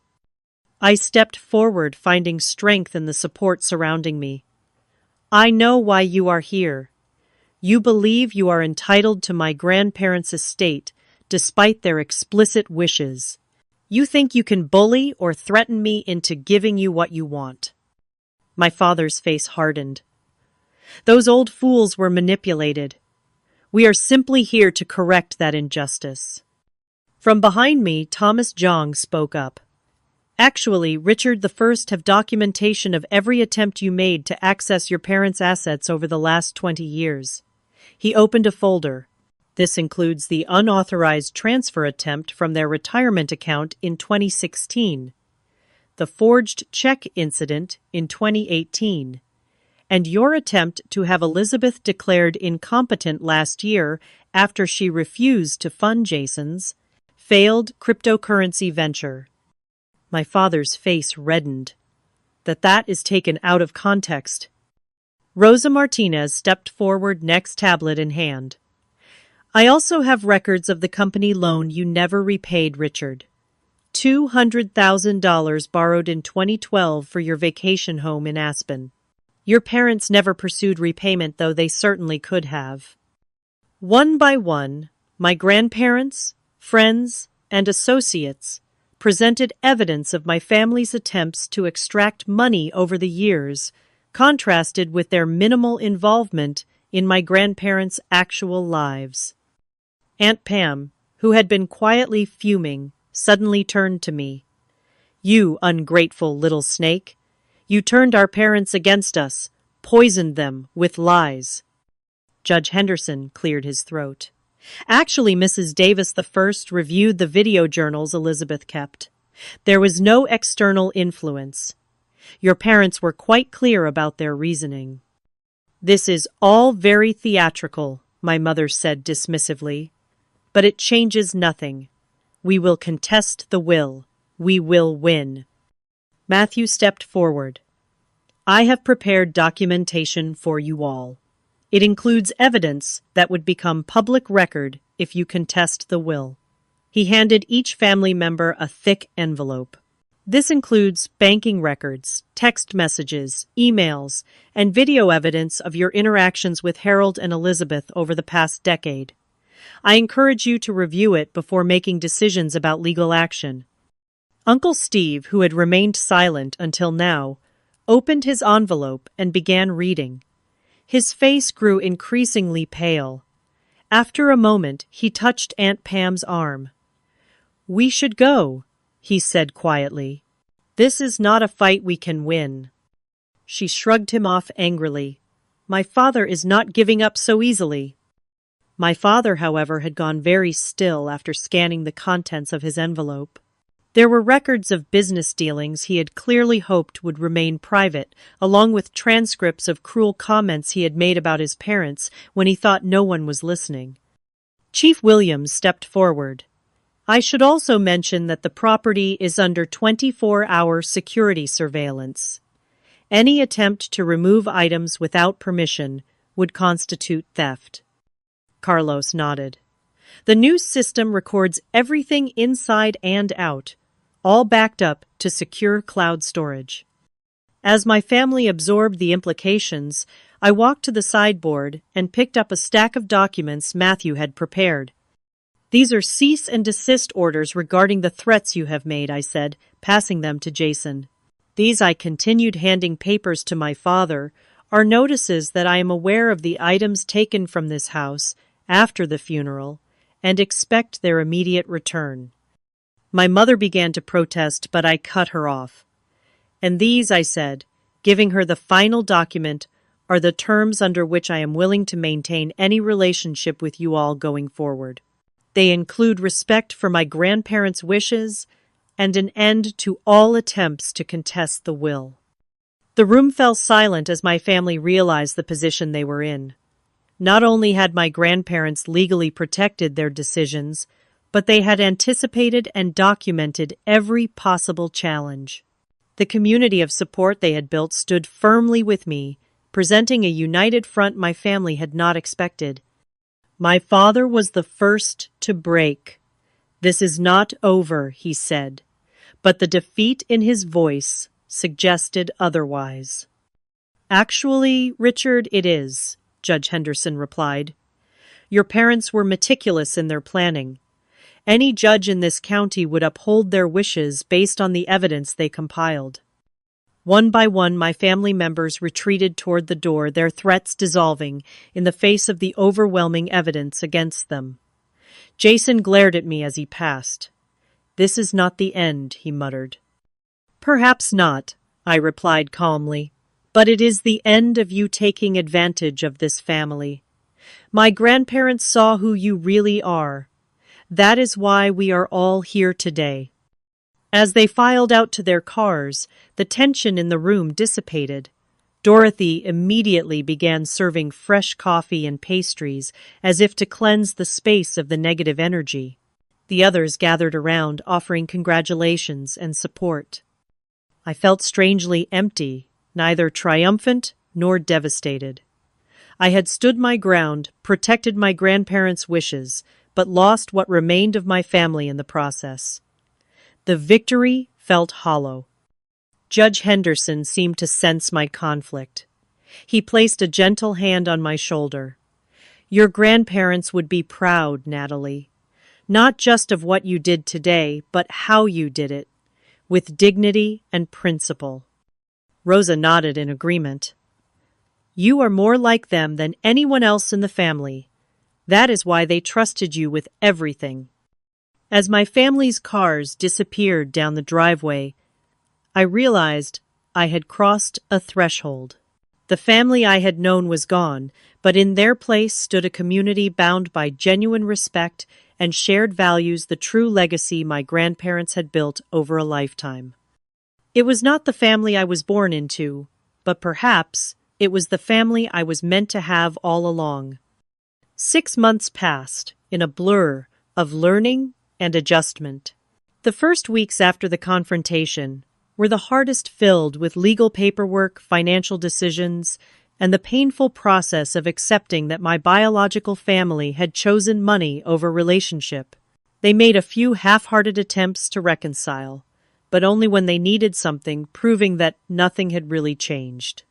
I stepped forward, finding strength in the support surrounding me. I know why you are here. You believe you are entitled to my grandparents' estate, despite their explicit wishes. You think you can bully or threaten me into giving you what you want. My father's face hardened. Those old fools were manipulated. We are simply here to correct that injustice. From behind me, Thomas Jong spoke up. Actually, Richard I have documentation of every attempt you made to access your parents' assets over the last 20 years. He opened a folder. This includes the unauthorized transfer attempt from their retirement account in 2016, the forged check incident in 2018, and your attempt to have Elizabeth declared incompetent last year after she refused to fund Jason's failed cryptocurrency venture. My father's face reddened. That is taken out of context. Rosa Martinez stepped forward, next tablet in hand. I also have records of the company loan you never repaid, Richard. $200,000 borrowed in 2012 for your vacation home in Aspen. Your parents never pursued repayment, though they certainly could have. One by one, my grandparents, friends, and associates presented evidence of my family's attempts to extract money over the years, contrasted with their minimal involvement in my grandparents' actual lives. Aunt Pam, who had been quietly fuming, suddenly turned to me. You ungrateful little snake! You turned our parents against us, poisoned them with lies. Judge Henderson cleared his throat. Actually, Mrs. Davis I reviewed the video journals Elizabeth kept. There was no external influence. Your parents were quite clear about their reasoning. This is all very theatrical, my mother said dismissively. But it changes nothing. We will contest the will. We will win. Matthew stepped forward. I have prepared documentation for you all. It includes evidence that would become public record if you contest the will. He handed each family member a thick envelope. This includes banking records, text messages, emails, and video evidence of your interactions with Harold and Elizabeth over the past decade. I encourage you to review it before making decisions about legal action. Uncle Steve, who had remained silent until now, opened his envelope and began reading. His face grew increasingly pale. After a moment, he touched Aunt Pam's arm. We should go, he said quietly. This is not a fight we can win. She shrugged him off angrily. My father is not giving up so easily. My father, however, had gone very still after scanning the contents of his envelope. There were records of business dealings he had clearly hoped would remain private, along with transcripts of cruel comments he had made about his parents when he thought no one was listening. Chief Williams stepped forward. I should also mention that the property is under 24-hour security surveillance. Any attempt to remove items without permission would constitute theft. Carlos nodded. The new system records everything inside and out, all backed up to secure cloud storage. As my family absorbed the implications, I walked to the sideboard and picked up a stack of documents Matthew had prepared. These are cease and desist orders regarding the threats you have made, I said, passing them to Jason. These, I continued handing papers to my father, are notices that I am aware of the items taken from this house after the funeral and expect their immediate return. My mother began to protest, but I cut her off. And these, I said, giving her the final document, are the terms under which I am willing to maintain any relationship with you all going forward. They include respect for my grandparents' wishes and an end to all attempts to contest the will. The room fell silent as my family realized the position they were in. Not only had my grandparents legally protected their decisions, but they had anticipated and documented every possible challenge. The community of support they had built stood firmly with me, presenting a united front my family had not expected. My father was the first to break. "This is not over," he said, but the defeat in his voice suggested otherwise. "Actually, Richard, it is," Judge Henderson replied. "Your parents were meticulous in their planning. Any judge in this county would uphold their wishes based on the evidence they compiled." One by one, my family members retreated toward the door, their threats dissolving in the face of the overwhelming evidence against them. Jason glared at me as he passed. "This is not the end," he muttered. "Perhaps not," I replied calmly, "but it is the end of you taking advantage of this family. My grandparents saw who you really are. That is why we are all here today." As they filed out to their cars, the tension in the room dissipated. Dorothy immediately began serving fresh coffee and pastries as if to cleanse the space of the negative energy. The others gathered around, offering congratulations and support. I felt strangely empty, neither triumphant nor devastated. I had stood my ground, protected my grandparents' wishes, but lost what remained of my family in the process. The victory felt hollow. Judge Henderson seemed to sense my conflict. He placed a gentle hand on my shoulder. "Your grandparents would be proud, Natalie. Not just of what you did today, but how you did it, with dignity and principle." Rosa nodded in agreement. "You are more like them than anyone else in the family. That is why they trusted you with everything." As my family's cars disappeared down the driveway, I realized I had crossed a threshold. The family I had known was gone, but in their place stood a community bound by genuine respect and shared values, the true legacy my grandparents had built over a lifetime. It was not the family I was born into, but perhaps it was the family I was meant to have all along. 6 months passed in a blur of learning and adjustment. The first weeks after the confrontation were the hardest, filled with legal paperwork, financial decisions, and the painful process of accepting that my biological family had chosen money over relationship. They made a few half-hearted attempts to reconcile, but only when they needed something, proving that nothing had really changed.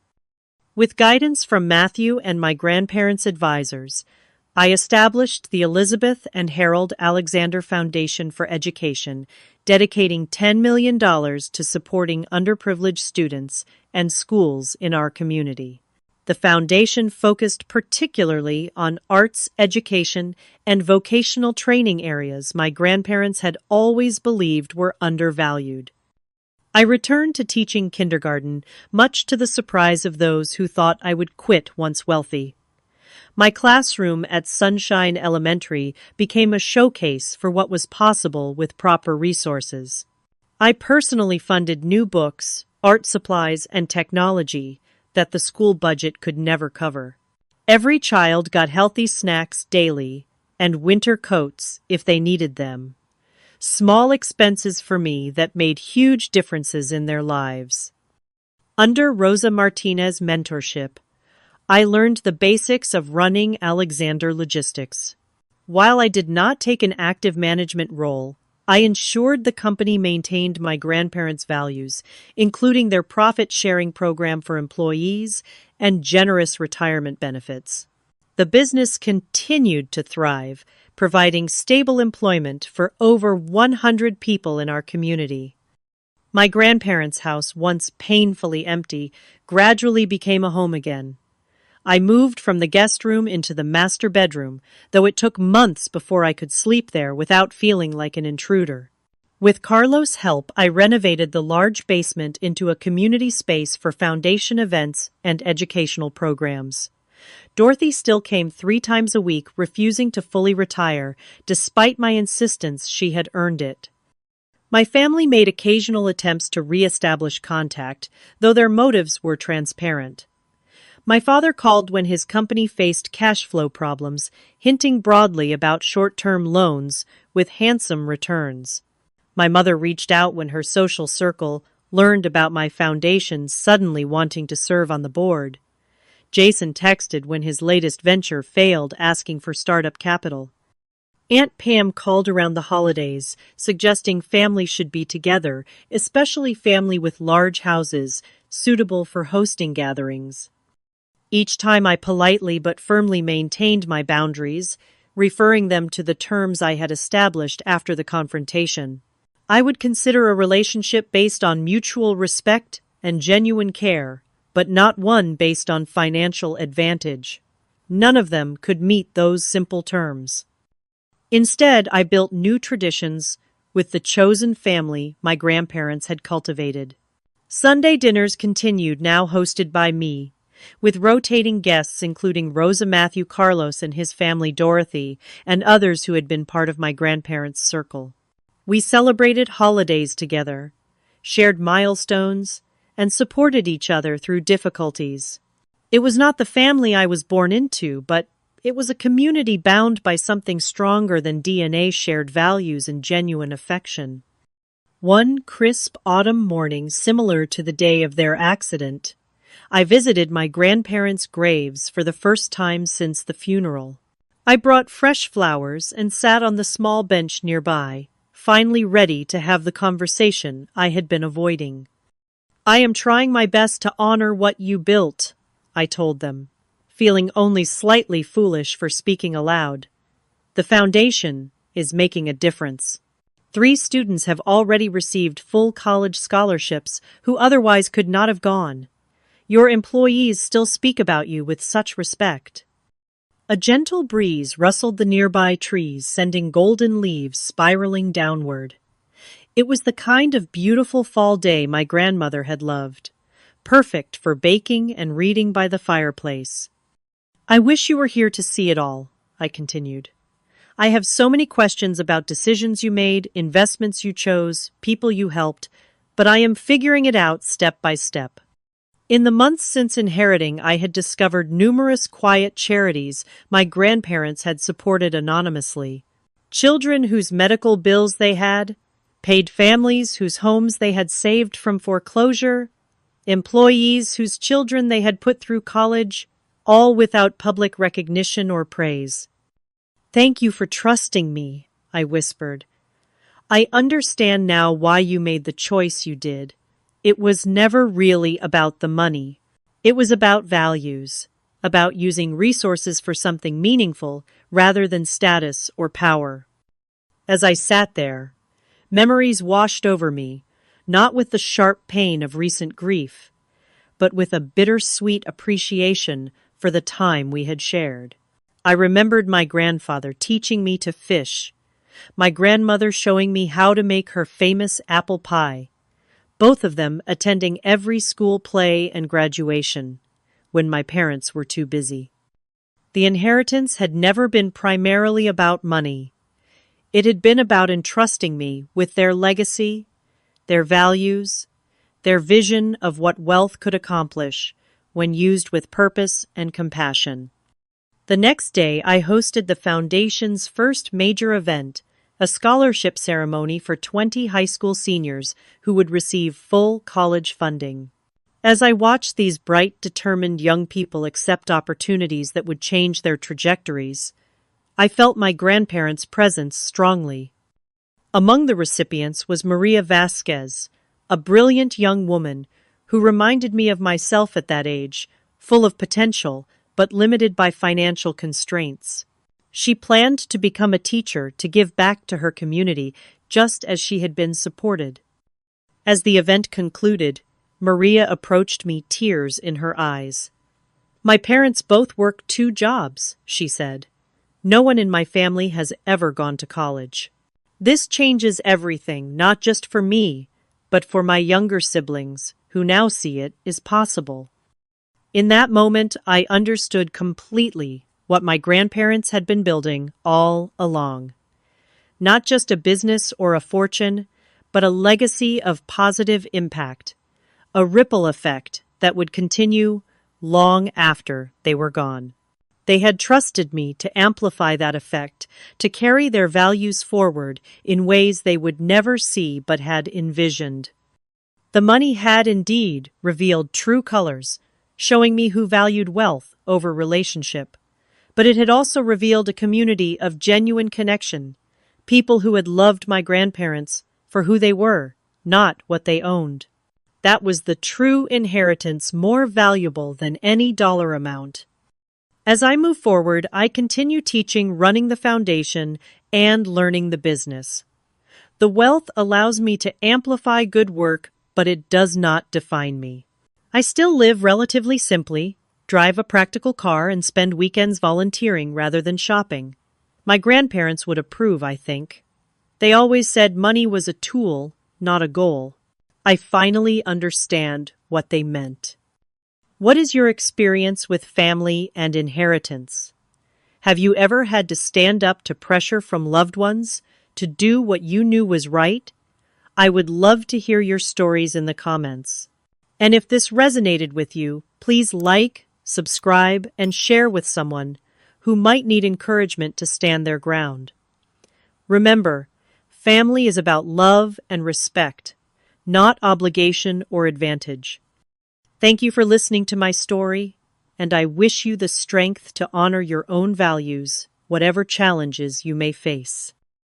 With guidance from Matthew and my grandparents' advisors, I established the Elizabeth and Harold Alexander Foundation for Education, dedicating $10 million to supporting underprivileged students and schools in our community. The foundation focused particularly on arts education and vocational training areas my grandparents had always believed were undervalued. I returned to teaching kindergarten, much to the surprise of those who thought I would quit once wealthy. My classroom at Sunshine Elementary became a showcase for what was possible with proper resources. I personally funded new books, art supplies, and technology that the school budget could never cover. Every child got healthy snacks daily and winter coats if they needed them. Small expenses for me that made huge differences in their lives. Under Rosa Martinez's mentorship, I learned the basics of running Alexander Logistics. While I did not take an active management role, I ensured the company maintained my grandparents' values, including their profit-sharing program for employees and generous retirement benefits. The business continued to thrive, providing stable employment for over 100 people in our community. My grandparents' house, once painfully empty, gradually became a home again. I moved from the guest room into the master bedroom, though it took months before I could sleep there without feeling like an intruder. With Carlos' help, I renovated the large basement into a community space for foundation events and educational programs. Dorothy still came 3 times a week, refusing to fully retire, despite my insistence she had earned it. My family made occasional attempts to re-establish contact, though their motives were transparent. My father called when his company faced cash flow problems, hinting broadly about short-term loans with handsome returns. My mother reached out when her social circle learned about my foundation suddenly wanting to serve on the board. Jason texted when his latest venture failed, asking for startup capital. Aunt Pam called around the holidays, suggesting family should be together, especially family with large houses, suitable for hosting gatherings. Each time I politely but firmly maintained my boundaries, referring them to the terms I had established after the confrontation. I would consider a relationship based on mutual respect and genuine care, but not one based on financial advantage. None of them could meet those simple terms. Instead, I built new traditions with the chosen family my grandparents had cultivated. Sunday dinners continued, now hosted by me, with rotating guests including Rosa Matthew Carlos and his family Dorothy, and others who had been part of my grandparents' circle. We celebrated holidays together, shared milestones, and supported each other through difficulties. It was not the family I was born into, but it was a community bound by something stronger than DNA, shared values, and genuine affection. One crisp autumn morning, similar to the day of their accident, I visited my grandparents' graves for the first time since the funeral. I brought fresh flowers and sat on the small bench nearby, finally ready to have the conversation I had been avoiding. "I am trying my best to honor what you built," I told them, feeling only slightly foolish for speaking aloud. "The foundation is making a difference. 3 students have already received full college scholarships who otherwise could not have gone. Your employees still speak about you with such respect." A gentle breeze rustled the nearby trees, sending golden leaves spiraling downward. It was the kind of beautiful fall day my grandmother had loved, perfect for baking and reading by the fireplace. "I wish you were here to see it all," I continued. "I have so many questions about decisions you made, investments you chose, people you helped, but I am figuring it out step by step." In the months since inheriting, I had discovered numerous quiet charities my grandparents had supported anonymously. Children whose medical bills they had paid, families whose homes they had saved from foreclosure, employees whose children they had put through college, all without public recognition or praise. "Thank you for trusting me," I whispered. "I understand now why you made the choice you did. It was never really about the money. It was about values, about using resources for something meaningful rather than status or power." As I sat there, memories washed over me, not with the sharp pain of recent grief, but with a bittersweet appreciation for the time we had shared. I remembered my grandfather teaching me to fish, my grandmother showing me how to make her famous apple pie, both of them attending every school play and graduation, when my parents were too busy. The inheritance had never been primarily about money. It had been about entrusting me with their legacy, their values, their vision of what wealth could accomplish when used with purpose and compassion. The next day, I hosted the Foundation's first major event, a scholarship ceremony for 20 high school seniors who would receive full college funding. As I watched these bright, determined young people accept opportunities that would change their trajectories, I felt my grandparents' presence strongly. Among the recipients was Maria Vasquez, a brilliant young woman who reminded me of myself at that age, full of potential but limited by financial constraints. She planned to become a teacher to give back to her community just as she had been supported. As the event concluded, Maria approached me, tears in her eyes. "My parents both work 2 jobs," she said. "No one in my family has ever gone to college. This changes everything, not just for me, but for my younger siblings, who now see it is possible." In that moment, I understood completely what my grandparents had been building all along. Not just a business or a fortune, but a legacy of positive impact, a ripple effect that would continue long after they were gone. They had trusted me to amplify that effect, to carry their values forward in ways they would never see but had envisioned. The money had indeed revealed true colors, showing me who valued wealth over relationship. But it had also revealed a community of genuine connection, people who had loved my grandparents for who they were, not what they owned. That was the true inheritance, more valuable than any dollar amount. As I move forward, I continue teaching, running the foundation, and learning the business. The wealth allows me to amplify good work, but it does not define me. I still live relatively simply, drive a practical car, and spend weekends volunteering rather than shopping. My grandparents would approve, I think. They always said money was a tool, not a goal. I finally understand what they meant. What is your experience with family and inheritance? Have you ever had to stand up to pressure from loved ones to do what you knew was right? I would love to hear your stories in the comments. And if this resonated with you, please like, subscribe, and share with someone who might need encouragement to stand their ground. Remember, family is about love and respect, not obligation or advantage. Thank you for listening to my story, and I wish you the strength to honor your own values, whatever challenges you may face.